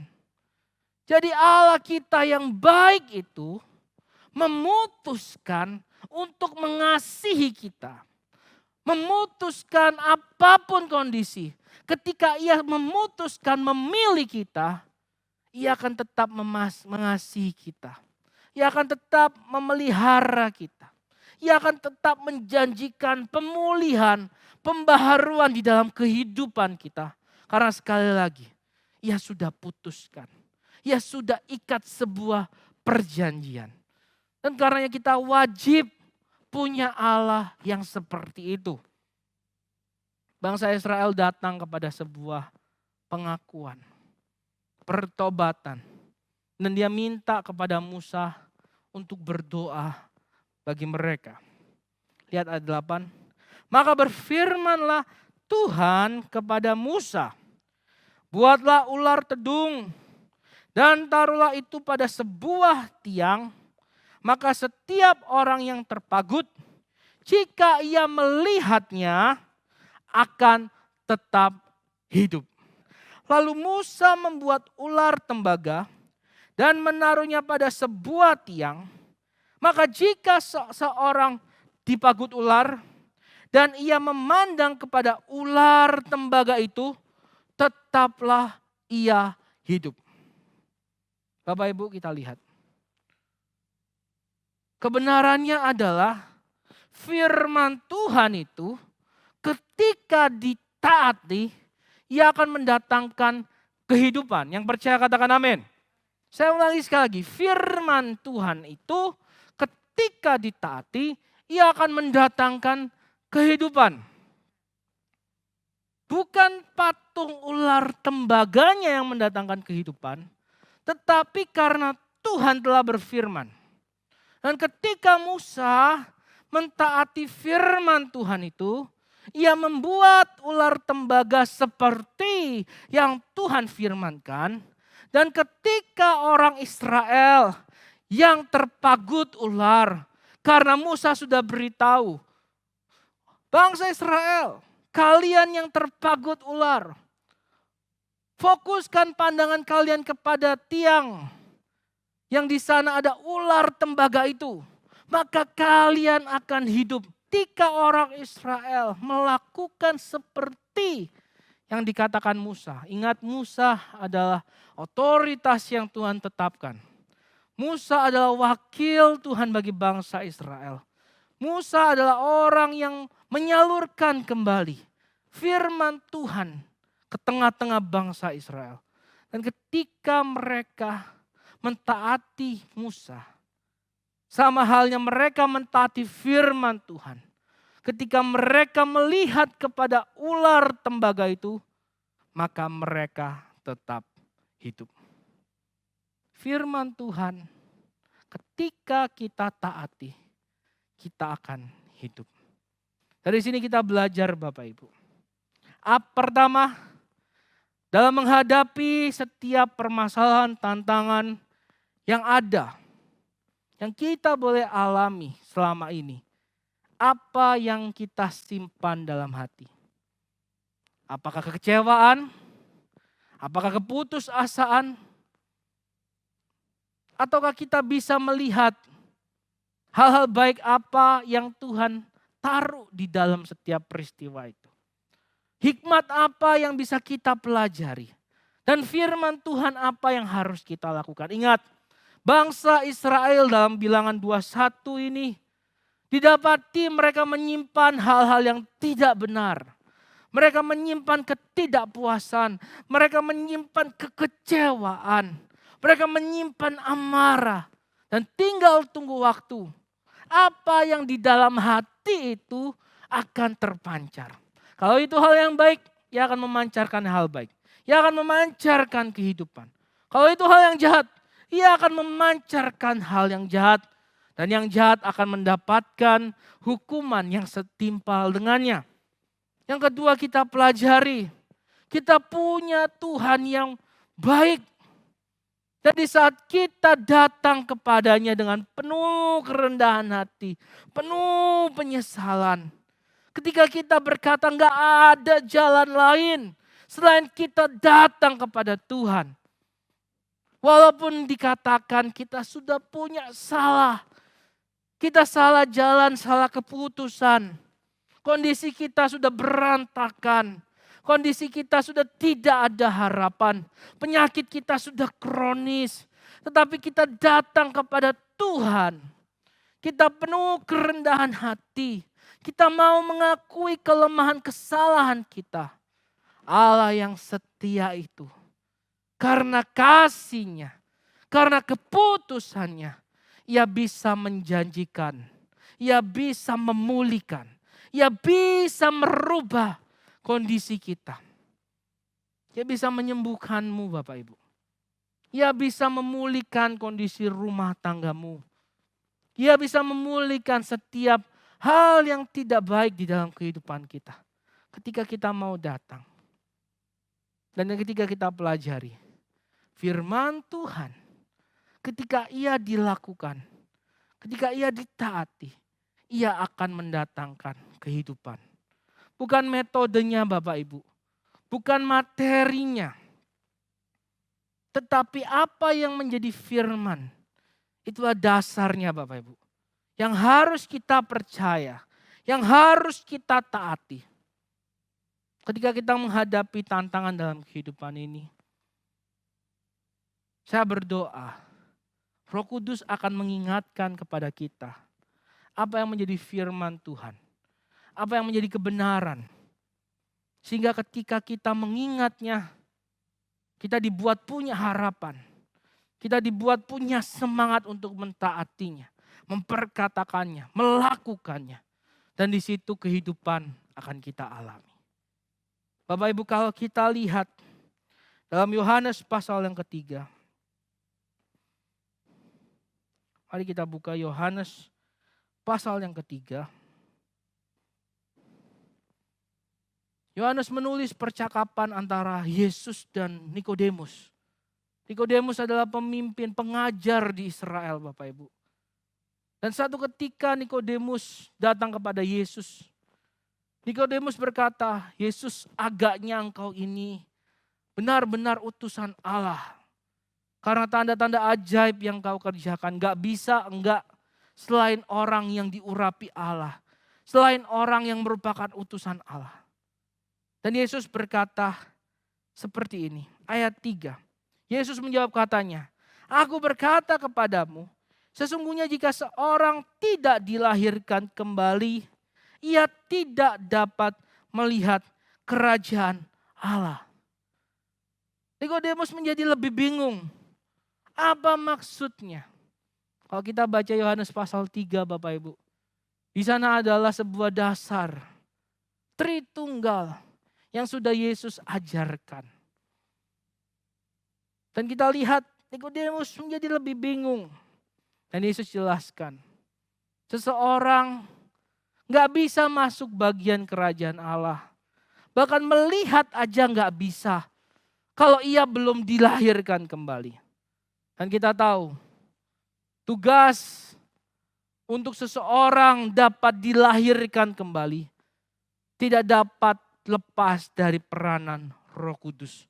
Jadi Allah kita yang baik itu memutuskan untuk mengasihi kita. Memutuskan apapun kondisi. Ketika ia memutuskan memilih kita, ia akan tetap mengasihi kita. Ia akan tetap memelihara kita. Ia akan tetap menjanjikan pemulihan, pembaharuan di dalam kehidupan kita. Karena sekali lagi, ia sudah putuskan. Ia sudah ikat sebuah perjanjian. Dan karenanya kita wajib punya Allah yang seperti itu. Bangsa Israel datang kepada sebuah pengakuan, pertobatan. Dan dia minta kepada Musa untuk berdoa bagi mereka. Lihat ayat 8. Maka berfirmanlah Tuhan kepada Musa. Buatlah ular tedung dan taruhlah itu pada sebuah tiang. Maka setiap orang yang terpagut, jika ia melihatnya, akan tetap hidup. Lalu Musa membuat ular tembaga dan menaruhnya pada sebuah tiang. Maka jika seorang dipagut ular dan ia memandang kepada ular tembaga itu, tetaplah ia hidup. Bapak Ibu kita lihat. Kebenarannya adalah firman Tuhan itu ketika ditaati, ia akan mendatangkan kehidupan. Yang percaya katakan amin. Saya ulangi sekali lagi, firman Tuhan itu ketika ditaati, ia akan mendatangkan kehidupan. Bukan patung ular tembaganya yang mendatangkan kehidupan, tetapi karena Tuhan telah berfirman. Dan ketika Musa mentaati firman Tuhan itu, Ia membuat ular tembaga seperti yang Tuhan firmankan. Dan ketika orang Israel yang terpagut ular, karena Musa sudah beritahu, bangsa Israel, kalian yang terpagut ular, fokuskan pandangan kalian kepada tiang yang di sana ada ular tembaga itu. Maka kalian akan hidup. Ketika orang Israel melakukan seperti yang dikatakan Musa. Ingat, Musa adalah otoritas yang Tuhan tetapkan. Musa adalah wakil Tuhan bagi bangsa Israel. Musa adalah orang yang menyalurkan kembali firman Tuhan ke tengah-tengah bangsa Israel. Dan ketika mereka mentaati Musa, sama halnya mereka mentaati firman Tuhan. Ketika mereka melihat kepada ular tembaga itu, maka mereka tetap hidup. Firman Tuhan, ketika kita taati, kita akan hidup. Dari sini kita belajar Bapak Ibu. Pertama, dalam menghadapi setiap permasalahan, tantangan yang ada, yang kita boleh alami selama ini, apa yang kita simpan dalam hati? Apakah kekecewaan? Apakah keputusasaan? Ataukah kita bisa melihat hal-hal baik apa yang Tuhan taruh di dalam setiap peristiwa itu? Hikmat apa yang bisa kita pelajari? Dan firman Tuhan apa yang harus kita lakukan? Ingat, bangsa Israel dalam bilangan 21 ini didapati mereka menyimpan hal-hal yang tidak benar. Mereka menyimpan ketidakpuasan. Mereka menyimpan kekecewaan. Mereka menyimpan amarah. Dan tinggal tunggu waktu. Apa yang di dalam hati itu akan terpancar. Kalau itu hal yang baik, ia akan memancarkan hal baik. Ia akan memancarkan kehidupan. Kalau itu hal yang jahat, ia akan memancarkan hal yang jahat. Dan yang jahat akan mendapatkan hukuman yang setimpal dengannya. Yang kedua kita pelajari. Kita punya Tuhan yang baik. Jadi saat kita datang kepadanya dengan penuh kerendahan hati. Penuh penyesalan. Ketika kita berkata enggak ada jalan lain. Selain kita datang kepada Tuhan. Walaupun dikatakan kita sudah punya salah. Kita salah jalan, salah keputusan. Kondisi kita sudah berantakan. Kondisi kita sudah tidak ada harapan. Penyakit kita sudah kronis. Tetapi kita datang kepada Tuhan. Kita penuh kerendahan hati. Kita mau mengakui kelemahan kesalahan kita. Allah yang setia itu. Karena kasih-Nya. Karena keputusannya. Ia bisa menjanjikan, ia bisa memulihkan, ia bisa merubah kondisi kita. Ia bisa menyembuhkanmu Bapak Ibu. Ia bisa memulihkan kondisi rumah tanggamu. Ia bisa memulihkan setiap hal yang tidak baik di dalam kehidupan kita. Ketika kita mau datang. Dan ketika kita pelajari firman Tuhan. Ketika ia dilakukan, ketika ia ditaati, ia akan mendatangkan kehidupan. Bukan metodenya Bapak Ibu, bukan materinya. Tetapi apa yang menjadi firman, itulah dasarnya Bapak Ibu. Yang harus kita percaya, yang harus kita taati. Ketika kita menghadapi tantangan dalam kehidupan ini, saya berdoa, Roh Kudus akan mengingatkan kepada kita apa yang menjadi firman Tuhan. Apa yang menjadi kebenaran. Sehingga ketika kita mengingatnya, kita dibuat punya harapan. Kita dibuat punya semangat untuk mentaatinya. Memperkatakannya, melakukannya. Dan di situ kehidupan akan kita alami. Bapak Ibu kalau kita lihat dalam Yohanes pasal yang ketiga. Mari kita buka Yohanes pasal yang ketiga. Yohanes menulis percakapan antara Yesus dan Nikodemus. Nikodemus adalah pemimpin pengajar di Israel, Bapak Ibu. Dan satu ketika Nikodemus datang kepada Yesus. Nikodemus berkata, Yesus, agaknya engkau ini benar-benar utusan Allah. Karena tanda-tanda ajaib yang kau kerjakan gak bisa enggak selain orang yang diurapi Allah. Selain orang yang merupakan utusan Allah. Dan Yesus berkata seperti ini, ayat 3. Yesus menjawab katanya, aku berkata kepadamu, sesungguhnya jika seorang tidak dilahirkan kembali, ia tidak dapat melihat kerajaan Allah. Nikodemus menjadi lebih bingung. Apa maksudnya? Kalau kita baca Yohanes pasal 3 Bapak Ibu. Di sana adalah sebuah dasar Tritunggal yang sudah Yesus ajarkan. Dan kita lihat Nikodemus menjadi lebih bingung. Dan Yesus jelaskan. Seseorang gak bisa masuk bagian kerajaan Allah. Bahkan melihat aja gak bisa. Kalau ia belum dilahirkan kembali. Dan kita tahu. Tugas untuk seseorang dapat dilahirkan kembali. Tidak dapat lepas dari peranan Roh Kudus.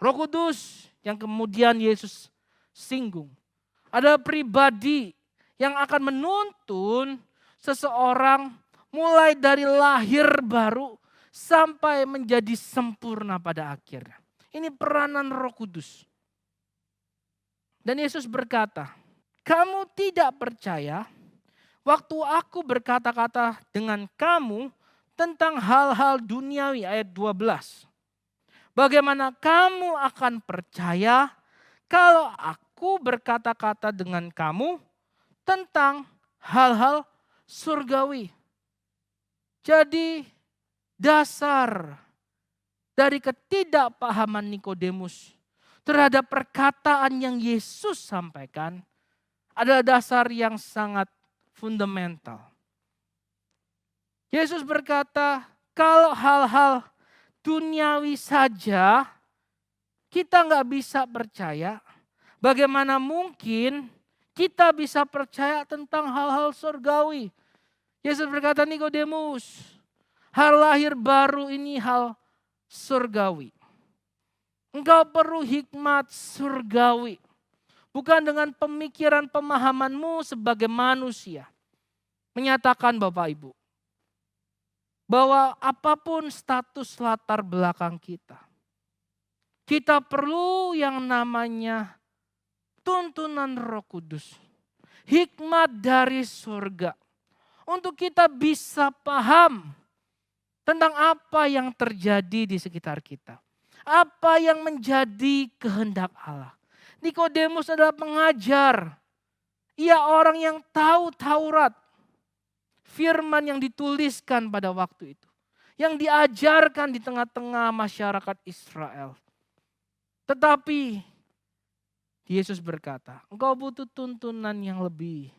Roh Kudus yang kemudian Yesus singgung. Ada pribadi yang akan menuntun seseorang mulai dari lahir baru sampai menjadi sempurna pada akhirnya. Ini peranan Roh Kudus. Dan Yesus berkata, kamu tidak percaya waktu aku berkata-kata dengan kamu tentang hal-hal duniawi, ayat 12. Bagaimana kamu akan percaya kalau aku berkata-kata dengan kamu tentang hal-hal surgawi. Jadi dasar dari ketidakpahaman Nikodemus terhadap perkataan yang Yesus sampaikan adalah dasar yang sangat fundamental. Yesus berkata, kalau hal-hal duniawi saja kita gak bisa percaya, bagaimana mungkin kita bisa percaya tentang hal-hal surgawi? Yesus berkata, Nikodemus, hal lahir baru ini hal surgawi. Engkau perlu hikmat surgawi. Bukan dengan pemikiran pemahamanmu sebagai manusia. Menyatakan Bapak Ibu. Bahwa apapun status latar belakang kita. Kita perlu yang namanya tuntunan Roh Kudus. Hikmat dari surga. Untuk kita bisa paham tentang apa yang terjadi di sekitar kita. Apa yang menjadi kehendak Allah. Nikodemus adalah pengajar. Ia orang yang tahu Taurat. Firman yang dituliskan pada waktu itu. Yang diajarkan di tengah-tengah masyarakat Israel. Tetapi Yesus berkata, engkau butuh tuntunan yang lebih.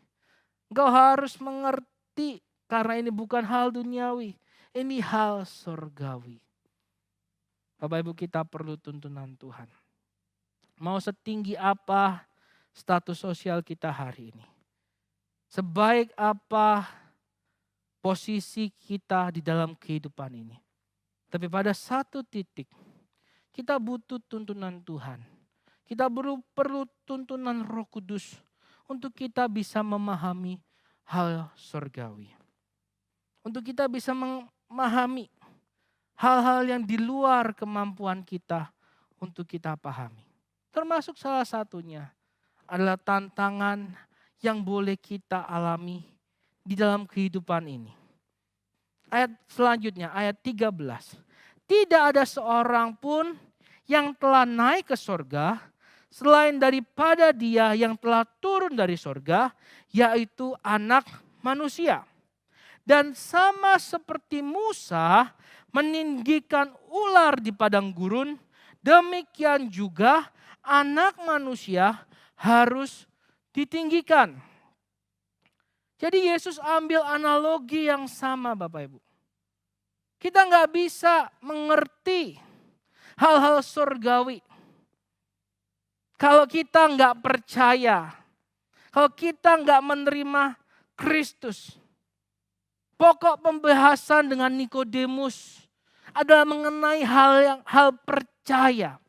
Engkau harus mengerti karena ini bukan hal duniawi. Ini hal surgawi. Bapak Ibu, kita perlu tuntunan Tuhan. Mau setinggi apa status sosial kita hari ini. Sebaik apa posisi kita di dalam kehidupan ini. Tapi pada satu titik kita butuh tuntunan Tuhan. Kita perlu tuntunan Roh Kudus untuk kita bisa memahami hal surgawi. Untuk kita bisa memahami hal-hal yang di luar kemampuan kita untuk kita pahami. Termasuk salah satunya adalah tantangan yang boleh kita alami di dalam kehidupan ini. Ayat selanjutnya, ayat 13. Tidak ada seorang pun yang telah naik ke sorga selain daripada Dia yang telah turun dari sorga, yaitu Anak Manusia. Dan sama seperti Musa meninggikan ular di padang gurun, demikian juga Anak Manusia harus ditinggikan. Jadi Yesus ambil analogi yang sama Bapak Ibu. Kita nggak bisa mengerti hal-hal surgawi kalau kita nggak percaya, kalau kita nggak menerima Kristus. Pokok pembahasan dengan Nikodemus adalah mengenai hal percaya.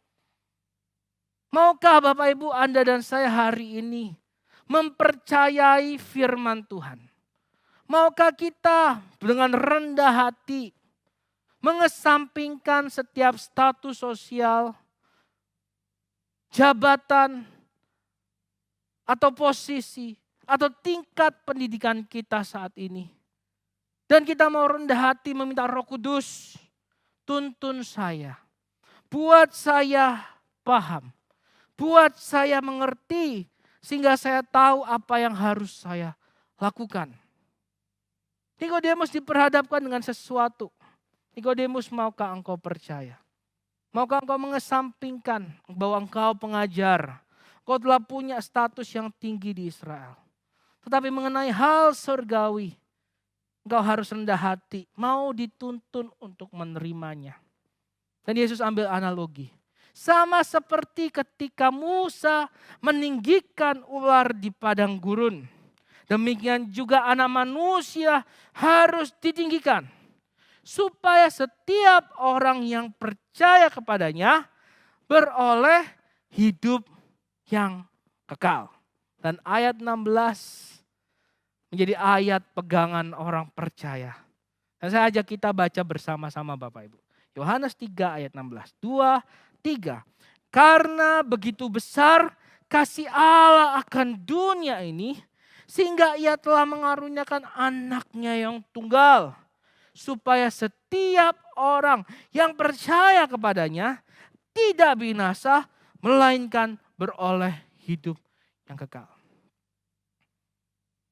Maukah Bapak Ibu Anda dan saya hari ini mempercayai firman Tuhan? Maukah kita dengan rendah hati mengesampingkan setiap status sosial, jabatan, atau posisi, atau tingkat pendidikan kita saat ini? Dan kita mau rendah hati meminta Roh Kudus, tuntun saya, buat saya paham, buat saya mengerti, sehingga saya tahu apa yang harus saya lakukan. Nikodemus diperhadapkan dengan sesuatu. Nikodemus, maukah engkau percaya? Maukah engkau mengesampingkan bahwa engkau pengajar? Engkau telah punya status yang tinggi di Israel. Tetapi mengenai hal surgawi, engkau harus rendah hati, mau dituntun untuk menerimanya. Dan Yesus ambil analogi. Sama seperti ketika Musa meninggikan ular di padang gurun. Demikian juga anak manusia harus ditinggikan. Supaya setiap orang yang percaya kepadanya beroleh hidup yang kekal. Dan ayat 16 menjadi ayat pegangan orang percaya. Dan saya ajak kita baca bersama-sama Bapak Ibu. Yohanes 3 ayat 16. 2, 3. Karena begitu besar kasih Allah akan dunia ini, sehingga ia telah mengaruniakan anaknya yang tunggal. Supaya setiap orang yang percaya kepadanya tidak binasa, melainkan beroleh hidup yang kekal.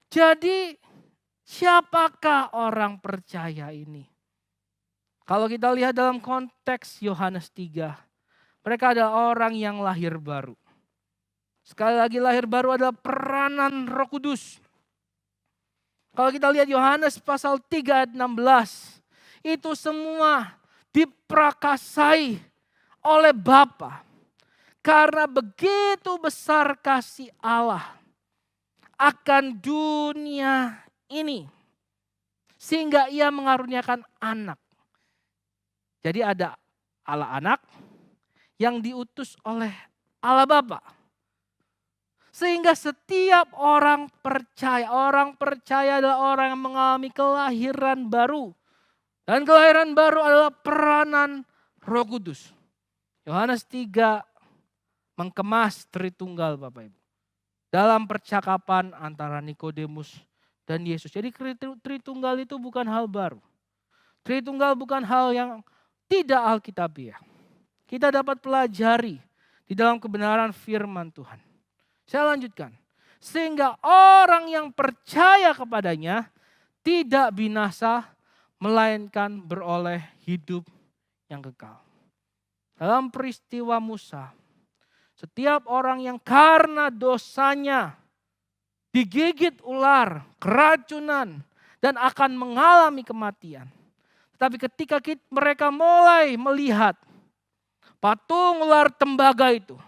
Jadi siapakah orang percaya ini? Kalau kita lihat dalam konteks Yohanes 3, mereka adalah orang yang lahir baru. Sekali lagi lahir baru adalah peranan Roh Kudus. Kalau kita lihat Yohanes pasal 3 ayat 16, itu semua diprakasai oleh Bapa. Karena begitu besar kasih Allah akan dunia ini, sehingga ia mengaruniakan anak. Jadi ada Allah anak yang diutus oleh Allah Bapa. Sehingga setiap orang percaya adalah orang yang mengalami kelahiran baru. Dan kelahiran baru adalah peranan Roh Kudus. Yohanes 3 mengemas Tritunggal Bapak Ibu. Dalam percakapan antara Nikodemus dan Yesus. Jadi Tritunggal itu bukan hal baru. Tritunggal bukan hal yang tidak alkitabiah. Kita dapat pelajari di dalam kebenaran firman Tuhan. Saya lanjutkan. Sehingga orang yang percaya kepadanya tidak binasa, melainkan beroleh hidup yang kekal. Dalam peristiwa Musa, setiap orang yang karena dosanya digigit ular, keracunan, dan akan mengalami kematian. Tapi ketika mereka mulai melihat patung ular tembaga itu,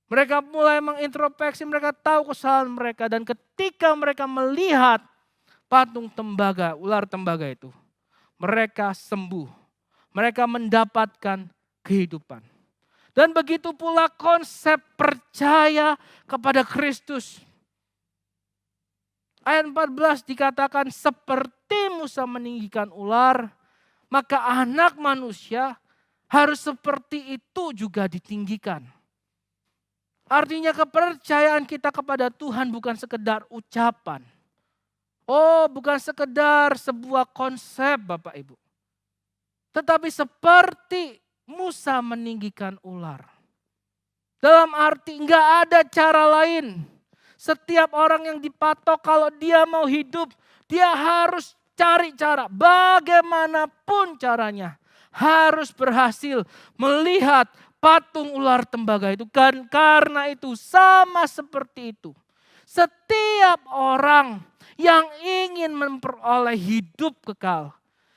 mereka mulai mengintrospeksi, mereka tahu kesalahan mereka. Dan ketika mereka melihat patung tembaga, ular tembaga itu, mereka sembuh. Mereka mendapatkan kehidupan. Dan begitu pula konsep percaya kepada Kristus. Ayat 14 dikatakan seperti Musa meninggikan ular, maka anak manusia harus seperti itu juga ditinggikan. Artinya kepercayaan kita kepada Tuhan bukan sekedar ucapan. Oh, bukan sekedar sebuah konsep Bapak Ibu. Tetapi seperti Musa meninggikan ular. Dalam arti enggak ada cara lain. Setiap orang yang dipatok kalau dia mau hidup, dia harus cari cara. Bagaimanapun caranya. Harus berhasil melihat patung ular tembaga itu. Kan karena itu sama seperti itu. Setiap orang yang ingin memperoleh hidup kekal.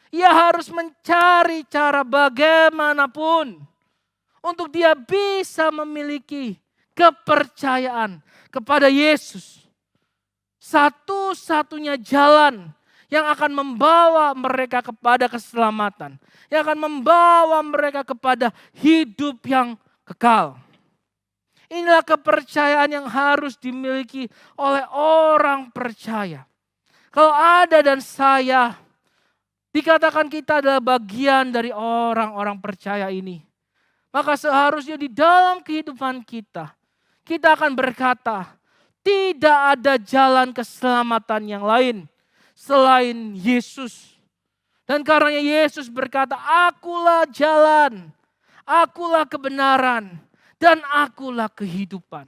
Ia harus mencari cara bagaimanapun untuk dia bisa memiliki kepercayaan kepada Yesus. Satu-satunya jalan yang akan membawa mereka kepada keselamatan. Yang akan membawa mereka kepada hidup yang kekal. Inilah kepercayaan yang harus dimiliki oleh orang percaya. Kalau Anda dan saya, dikatakan kita adalah bagian dari orang-orang percaya ini. Maka seharusnya di dalam kehidupan kita, kita akan berkata, tidak ada jalan keselamatan yang lain selain Yesus. Dan karena Yesus berkata, akulah jalan, akulah kebenaran, dan akulah kehidupan.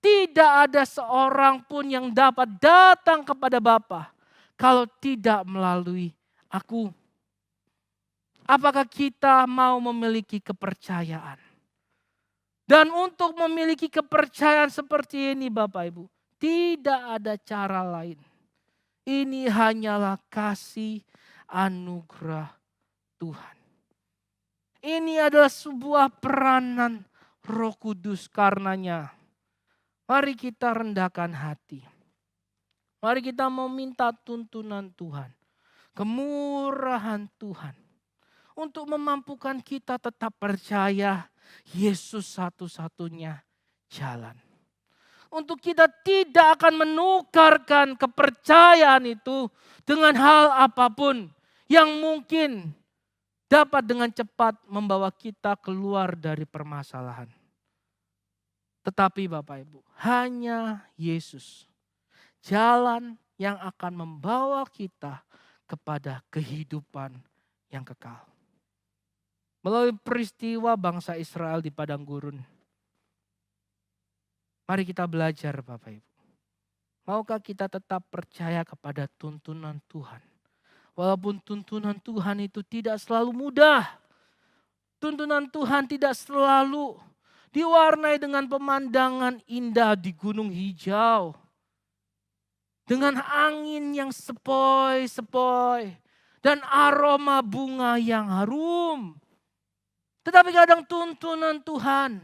Tidak ada seorang pun yang dapat datang kepada Bapa kalau tidak melalui aku. Apakah kita mau memiliki kepercayaan? Dan untuk memiliki kepercayaan seperti ini Bapak Ibu, tidak ada cara lain. Ini hanyalah kasih anugerah Tuhan. Ini adalah sebuah peranan Roh Kudus karenanya. Mari kita rendahkan hati. Mari kita meminta tuntunan Tuhan. Kemurahan Tuhan. Untuk memampukan kita tetap percaya Yesus satu-satunya jalan. Untuk kita tidak akan menukarkan kepercayaan itu dengan hal apapun yang mungkin dapat dengan cepat membawa kita keluar dari permasalahan. Tetapi Bapak Ibu, hanya Yesus, jalan yang akan membawa kita kepada kehidupan yang kekal. Melalui peristiwa bangsa Israel di padang gurun. Mari kita belajar Bapak Ibu. Maukah kita tetap percaya kepada tuntunan Tuhan? Walaupun tuntunan Tuhan itu tidak selalu mudah. Tuntunan Tuhan tidak selalu diwarnai dengan pemandangan indah di gunung hijau. Dengan angin yang sepoi-sepoi. Dan aroma bunga yang harum. Tetapi kadang tuntunan Tuhan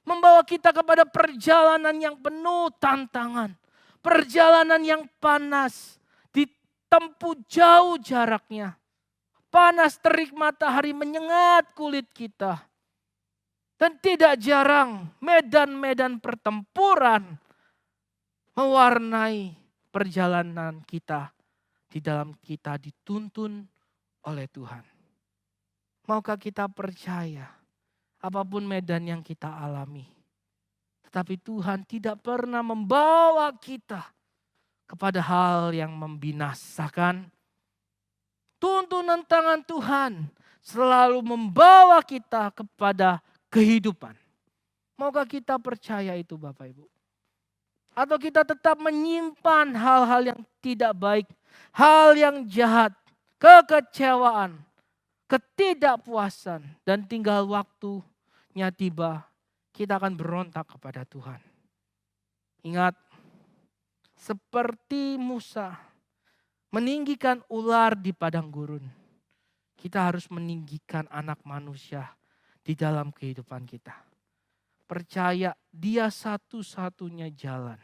membawa kita kepada perjalanan yang penuh tantangan. Perjalanan yang panas. Ditempuh jauh jaraknya. Panas terik matahari menyengat kulit kita. Dan tidak jarang medan-medan pertempuran mewarnai perjalanan kita. Di dalam kita dituntun oleh Tuhan. Maukah kita percaya apapun medan yang kita alami. Tetapi Tuhan tidak pernah membawa kita kepada hal yang membinasakan. Tuntunan tangan Tuhan selalu membawa kita kepada kehidupan. Maukah kita percaya itu Bapak Ibu? Atau kita tetap menyimpan hal-hal yang tidak baik, hal yang jahat, kekecewaan, ketidakpuasan, dan tinggal waktunya tiba, kita akan berontak kepada Tuhan. Ingat, seperti Musa meninggikan ular di padang gurun, kita harus meninggikan anak manusia di dalam kehidupan kita. Percaya dia satu-satunya jalan.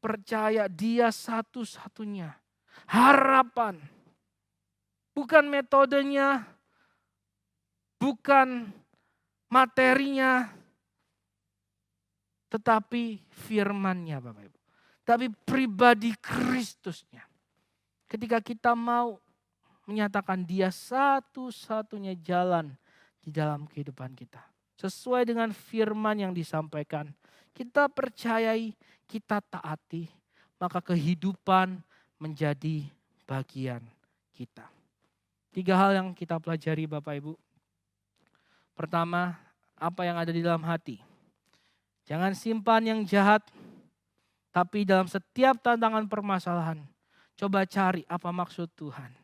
Percaya dia satu-satunya harapan. Bukan metodenya, bukan materinya, tetapi firman-Nya Bapak Ibu. Tapi pribadi Kristusnya. Ketika kita mau menyatakan dia satu-satunya jalan di dalam kehidupan kita. Sesuai dengan firman yang disampaikan. Kita percayai, kita taati. Maka kehidupan menjadi bagian kita. 3 hal yang kita pelajari Bapak Ibu. Pertama, apa yang ada di dalam hati. Jangan simpan yang jahat. Tapi dalam setiap tantangan permasalahan. Coba cari apa maksud Tuhan.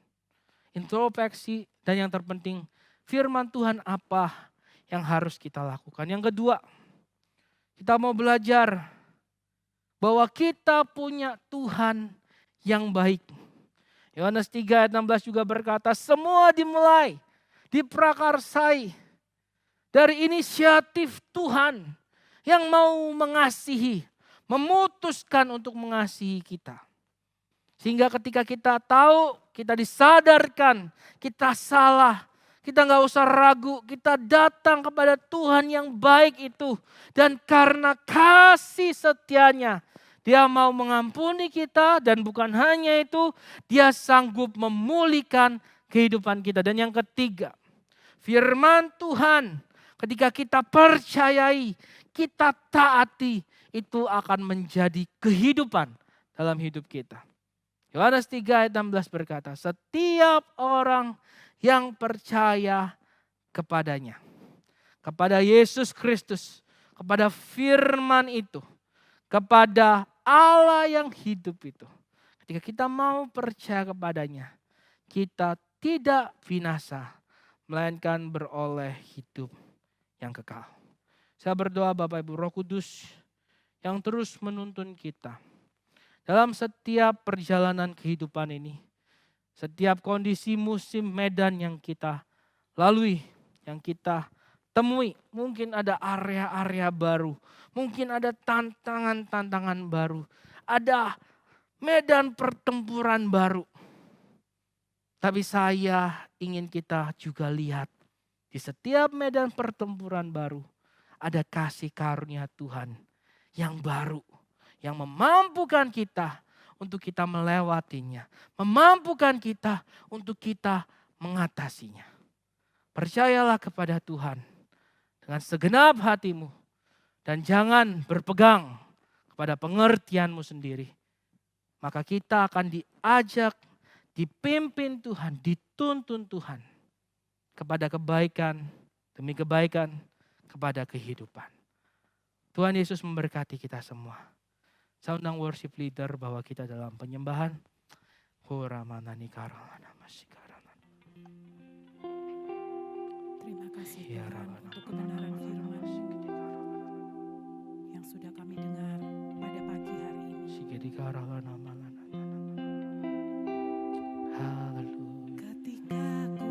Introspeksi dan yang terpenting. Firman Tuhan apa yang harus kita lakukan. Yang kedua, kita mau belajar bahwa kita punya Tuhan yang baik. Yohanes 3 ayat 16 juga berkata, semua dimulai, diprakarsai dari inisiatif Tuhan yang mau mengasihi, memutuskan untuk mengasihi kita. Sehingga ketika kita tahu, kita disadarkan, kita salah, kita nggak usah ragu, kita datang kepada Tuhan yang baik itu. Dan karena kasih setianya, Dia mau mengampuni kita dan bukan hanya itu, Dia sanggup memulihkan kehidupan kita. Dan yang ketiga, firman Tuhan ketika kita percayai, kita taati, itu akan menjadi kehidupan dalam hidup kita. Yohanes 3 ayat 16 berkata, setiap orang yang percaya kepadanya, kepada Yesus Kristus, kepada firman itu, kepada Allah yang hidup itu. Ketika kita mau percaya kepadanya, kita tidak binasa, melainkan beroleh hidup yang kekal. Saya berdoa Bapak Ibu Roh Kudus yang terus menuntun kita dalam setiap perjalanan kehidupan ini. Setiap kondisi musim medan yang kita lalui, yang kita temui. Mungkin ada area-area baru. Mungkin ada tantangan-tantangan baru. Ada medan pertempuran baru. Tapi saya ingin kita juga lihat di setiap medan pertempuran baru ada kasih karunia Tuhan yang baru. Yang memampukan kita untuk kita melewatinya. Memampukan kita untuk kita mengatasinya. Percayalah kepada Tuhan dengan segenap hatimu. Dan jangan berpegang kepada pengertianmu sendiri. Maka kita akan diajak, dipimpin Tuhan, dituntun Tuhan. Kepada kebaikan, demi kebaikan, kepada kehidupan. Tuhan Yesus memberkati kita semua. Saya undang worship leader bahwa kita dalam penyembahan. Terima kasih Tuhan untuk kebenaran firman yang sudah kami dengar pada pagi hari ini. Ketika ku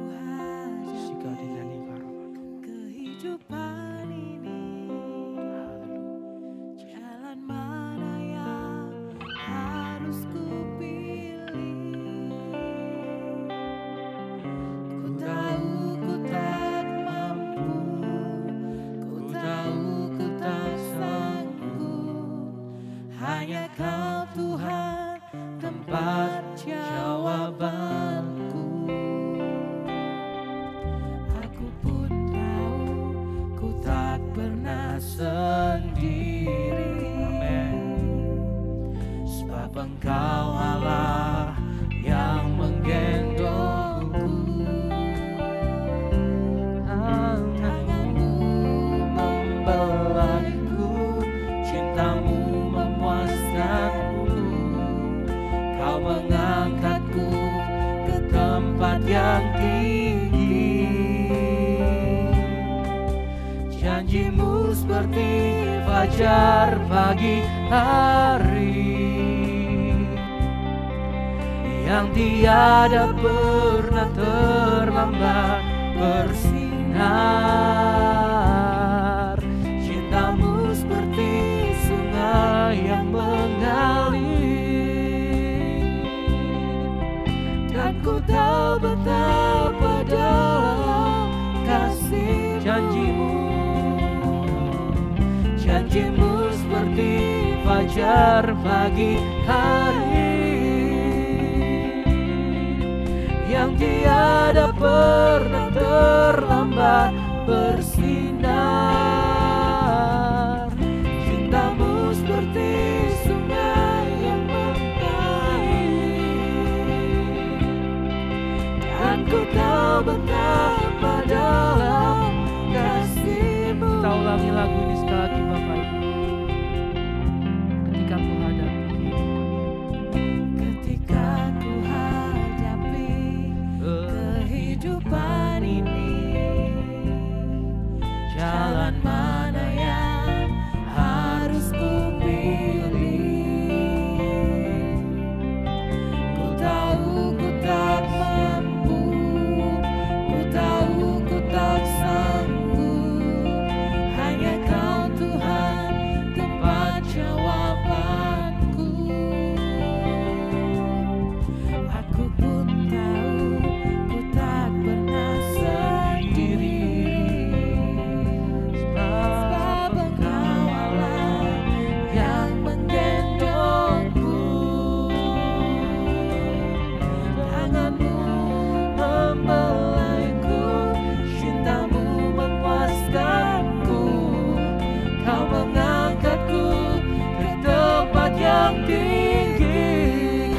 hadapi kehidupan ini, jalan mana yang harus ku pilih? Ku tahu ku tak mampu, ku tahu ku tak sanggup. Hanya Kau Tuhan tempat jawabanku. Aku pun tahu ku tak pernah sendiri. Sebab Engkau Allah yang menggendongku. Tanganmu membelaiku, cintamu memuaskanku. Kau mengangkatku ke tempat yang tinggi. Janjimu seperti fajar pagi hari, yang tiada pernah terlambat bersinar. Cintamu seperti sungai yang mengalir, dan ku tahu betapa dalam kasih janjimu seperti fajar pagi hari, yang tiada pernah terlambat bersinar. Cintamu seperti sungai yang mengalir, dan ku tahu betapa dalam kasih-Mu. Kita ulangi lagu ini sekali lagi Bapak Ibu. Ketika ku hadapi Ketika ku hadapi kehidupan ini, jalan mana yang harus ku pilih? Ku tahu ku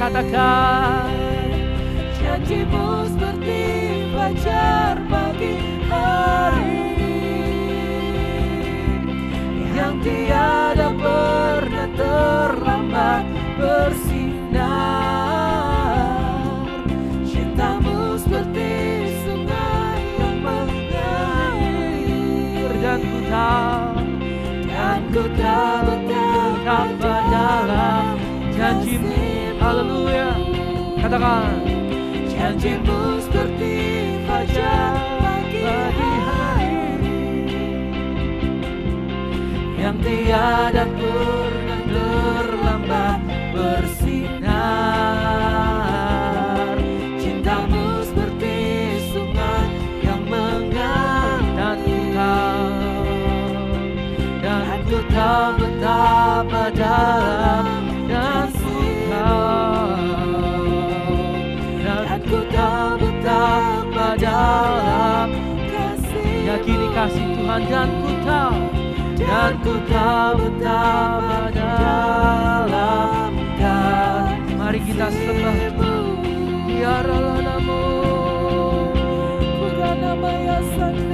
katakan. Janjimu seperti fajar pagi hari yang tiada pernah terlambat bersinar. Cintamu seperti sungai yang mengalir, Dan ku tahu betapa dalam janjimu. Haleluya. Katakan. Janjimu seperti fajar pagi hari yang tiada pernah terlambat bersinar. Cintamu seperti sungai yang mengalir, dan ku tahu betapa dalam, dan ku tahu betapa dalam kasih. Yakini kasih Tuhan. Dan ku tahu betapa dalam. Mari kita sembah Tuhan. Biarlah namamu. Purana Maya Sande.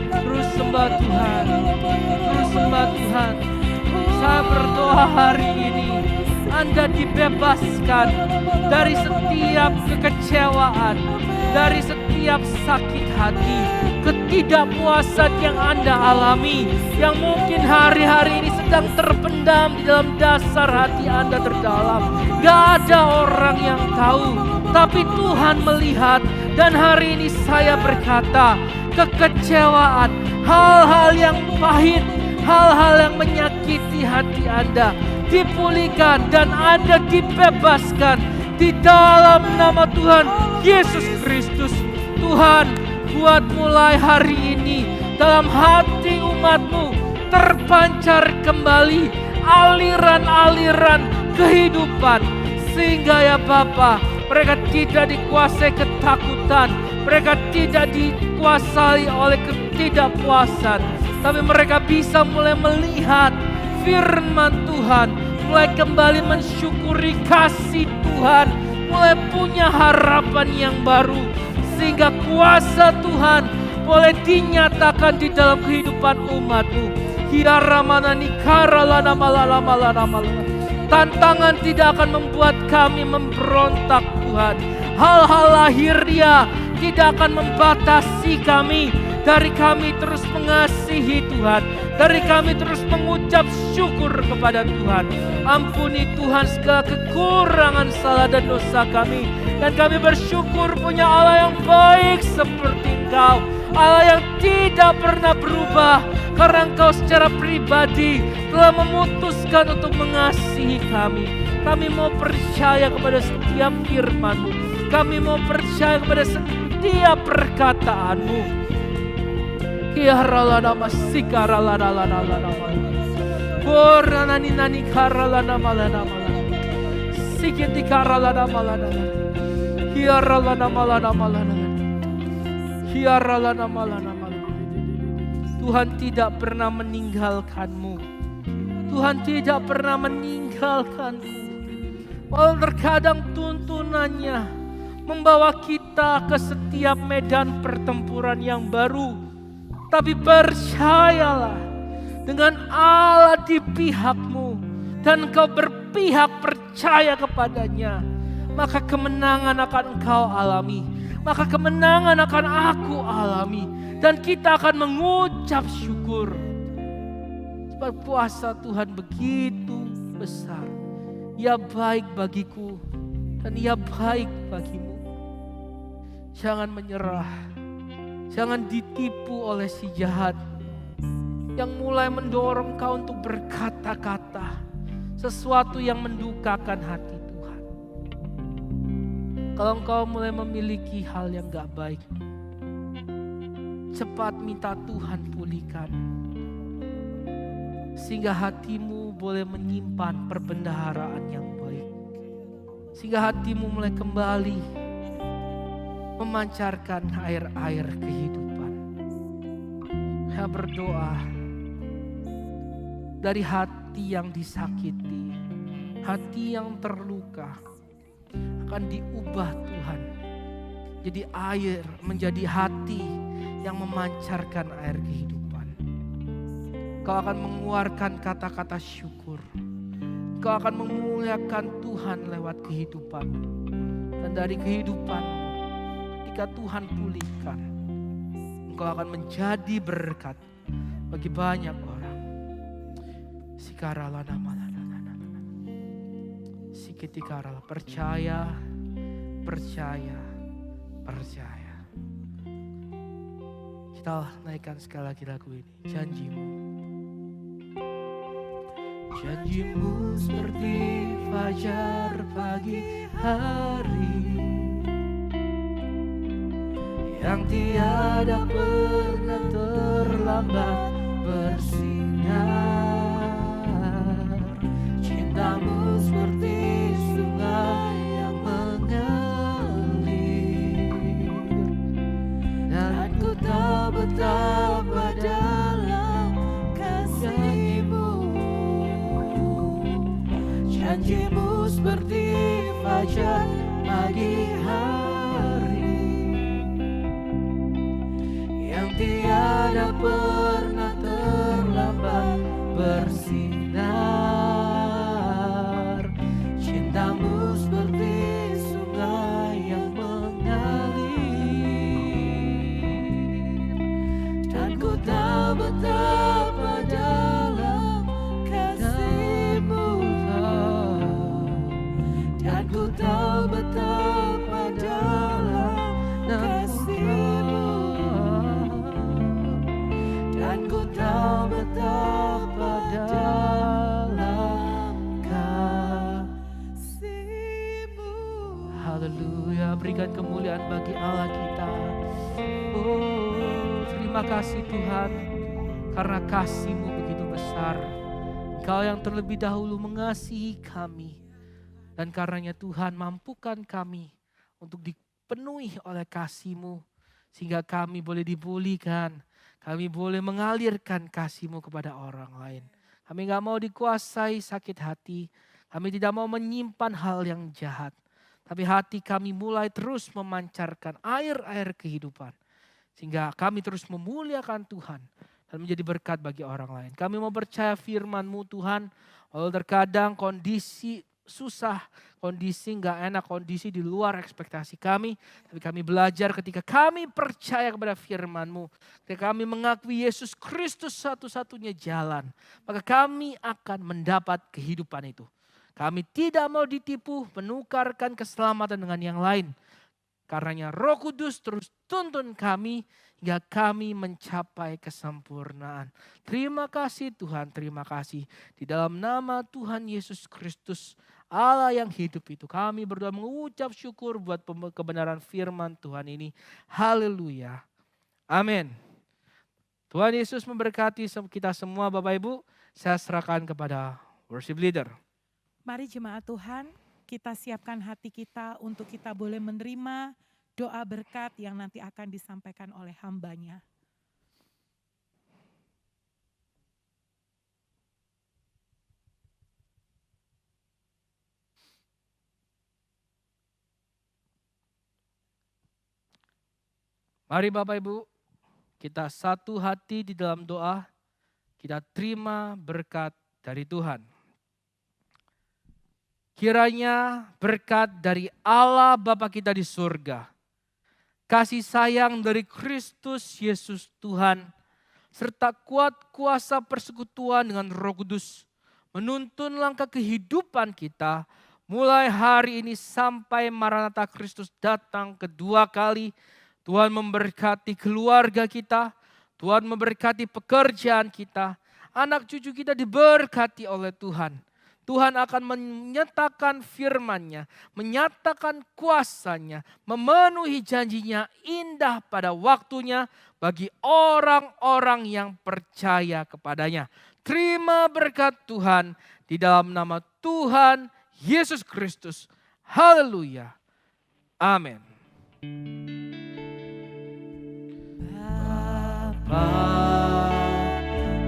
Terus sembah Tuhan. Terus sembah Tuhan. Saya berdoa hari ini Anda dibebaskan dari setiap kekecewaan, dari setiap sakit hati, ketidakpuasan yang Anda alami, yang mungkin hari-hari ini sedang terpendam di dalam dasar hati Anda terdalam. Gak ada orang yang tahu, tapi Tuhan melihat. Dan hari ini saya berkata, kekecewaan, hal-hal yang pahit, hal-hal yang menyakiti hati Anda dipulihkan dan Anda dibebaskan di dalam nama Tuhan Yesus Kristus. Tuhan, buat mulai hari ini dalam hati umat-Mu terpancar kembali aliran-aliran kehidupan, sehingga ya Bapa, mereka tidak dikuasai ketakutan, mereka tidak dikuasai oleh ketidakpuasan, tapi mereka bisa mulai melihat firman Tuhan, mulai kembali mensyukuri kasih Tuhan, mulai punya harapan yang baru, sehingga kuasa Tuhan boleh dinyatakan di dalam kehidupan umat-Mu. Tantangan tidak akan membuat kami memberontak Tuhan. Hal-hal lahiriah tidak akan membatasi kami. Dari kami terus mengasihi Tuhan, dari kami terus mengucap syukur kepada Tuhan. Ampuni Tuhan segala kekurangan, salah dan dosa kami. Dan kami bersyukur punya Allah yang baik seperti Engkau, Allah yang tidak pernah berubah, karena Engkau secara pribadi telah memutuskan untuk mengasihi kami. Kami mau percaya kepada setiap firman-Mu, kami mau percaya kepada setiap perkataan-Mu. Kiaralana masikaralana lana lana lana. Korana nani karalana malana malana. Sikiti karalana malana. Kiaralana malana malana. Kiaralana malana malana. Tuhan tidak pernah meninggalkan-Mu. Tuhan tidak pernah meninggalkan-Mu. Walau terkadang tuntunannya membawa kita ke setiap medan pertempuran yang baru, tapi percayalah, dengan Allah di pihak-Mu dan Engkau berpihak percaya kepadanya, maka kemenangan akan Engkau alami, maka kemenangan akan aku alami, dan kita akan mengucap syukur. Sebab kuasa Tuhan begitu besar. Ia baik bagiku dan Ia baik bagimu. Jangan menyerah. Jangan ditipu oleh si jahat yang mulai mendorong kau untuk berkata-kata sesuatu yang mendukakan hati Tuhan. Kalau engkau mulai memiliki hal yang gak baik, cepat minta Tuhan pulihkan. Sehingga hatimu boleh menyimpan perbendaharaan yang baik. Sehingga hatimu mulai kembali memancarkan air-air kehidupan. Saya berdoa dari hati yang disakiti, hati yang terluka akan diubah Tuhan jadi air, menjadi hati yang memancarkan air kehidupan. Kau akan mengeluarkan kata-kata syukur. Kau akan memuliakan Tuhan lewat kehidupan. Dan dari kehidupan, ketika Tuhan pulihkan, engkau akan menjadi berkat bagi banyak orang. Sikarala nama Sikitikara, percaya, percaya, percaya. Kita naikkan sekali lagi lagu ini. Janjimu. Janjimu seperti fajar pagi hari yang tiada pernah terlambat bersinar. Cintamu seperti sungai yang mengalir, dan ku tahu betapa dalam kasih-Mu. Janji-Mu seperti fajar pagi hari yang tiada pernah terlambat bersinar. Cintamu seperti sungai yang mengalir, dan ku tahu betapa dalam kasih-Mu. Dan ku tahu betapa dalam kasih-Mu. Dan ku tahu betapa dalam kasih-Mu. Haleluya, berikan kemuliaan bagi Allah kita. Oh, terima kasih Tuhan, karena kasih-Mu begitu besar. Engkau yang terlebih dahulu mengasihi kami. Dan karenanya Tuhan, mampukan kami untuk dipenuhi oleh kasih-Mu. Sehingga kami boleh dipulihkan. Kami boleh mengalirkan kasih-Mu kepada orang lain. Kami gak mau dikuasai sakit hati. Kami tidak mau menyimpan hal yang jahat. Tapi hati kami mulai terus memancarkan air-air kehidupan. Sehingga kami terus memuliakan Tuhan. Dan menjadi berkat bagi orang lain. Kami mau percaya firman-Mu Tuhan. Walau terkadang kondisi susah, kondisi gak enak, kondisi di luar ekspektasi kami. Tapi kami belajar ketika kami percaya kepada firman-Mu. Ketika kami mengakui Yesus Kristus satu-satunya jalan. Maka kami akan mendapat kehidupan itu. Kami tidak mau ditipu, menukarkan keselamatan dengan yang lain. Karenanya Roh Kudus terus tuntun kami hingga kami mencapai kesempurnaan. Terima kasih Tuhan, terima kasih. Di dalam nama Tuhan Yesus Kristus, Allah yang hidup itu, kami berdoa mengucap syukur buat kebenaran firman Tuhan ini. Haleluya. Amin. Tuhan Yesus memberkati kita semua Bapak Ibu. Saya serahkan kepada worship leader. Mari jemaat Tuhan, kita siapkan hati kita untuk kita boleh menerima doa berkat yang nanti akan disampaikan oleh hamba-Nya. Mari Bapak Ibu, kita satu hati di dalam doa, kita terima berkat dari Tuhan. Kiranya berkat dari Allah Bapa kita di surga, kasih sayang dari Kristus Yesus Tuhan, serta kuat kuasa persekutuan dengan Roh Kudus, menuntun langkah kehidupan kita, mulai hari ini sampai Maranatha Kristus datang kedua kali. Tuhan memberkati keluarga kita, Tuhan memberkati pekerjaan kita, anak cucu kita diberkati oleh Tuhan. Tuhan akan menyatakan firman-Nya, menyatakan kuasa-Nya, memenuhi janjinya indah pada waktunya bagi orang-orang yang percaya kepadanya. Terima berkat Tuhan di dalam nama Tuhan Yesus Kristus. Haleluya. Amin. Bapa,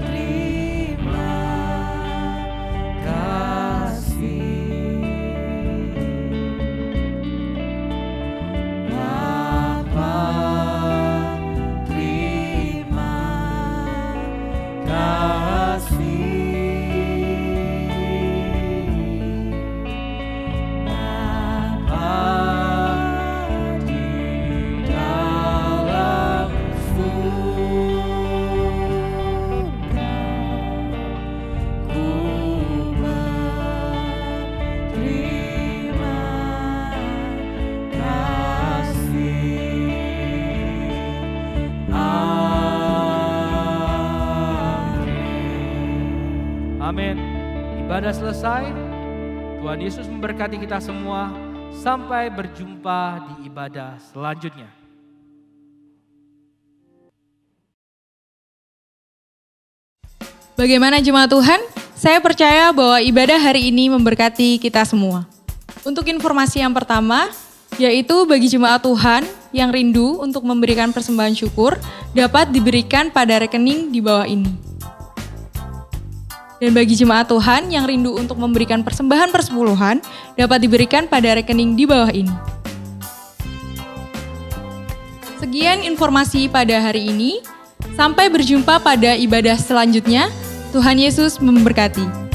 terima kasih. Bapa, terima kasih. Amin. Ibadah selesai. Tuhan Yesus memberkati kita semua. Sampai berjumpa di ibadah selanjutnya. Bagaimana jemaat Tuhan? Saya percaya bahwa ibadah hari ini memberkati kita semua. Untuk informasi yang pertama, yaitu bagi jemaat Tuhan yang rindu untuk memberikan persembahan syukur, dapat diberikan pada rekening di bawah ini. Dan bagi jemaat Tuhan yang rindu untuk memberikan persembahan persepuluhan, dapat diberikan pada rekening di bawah ini. Sekian informasi pada hari ini. Sampai berjumpa pada ibadah selanjutnya. Tuhan Yesus memberkati.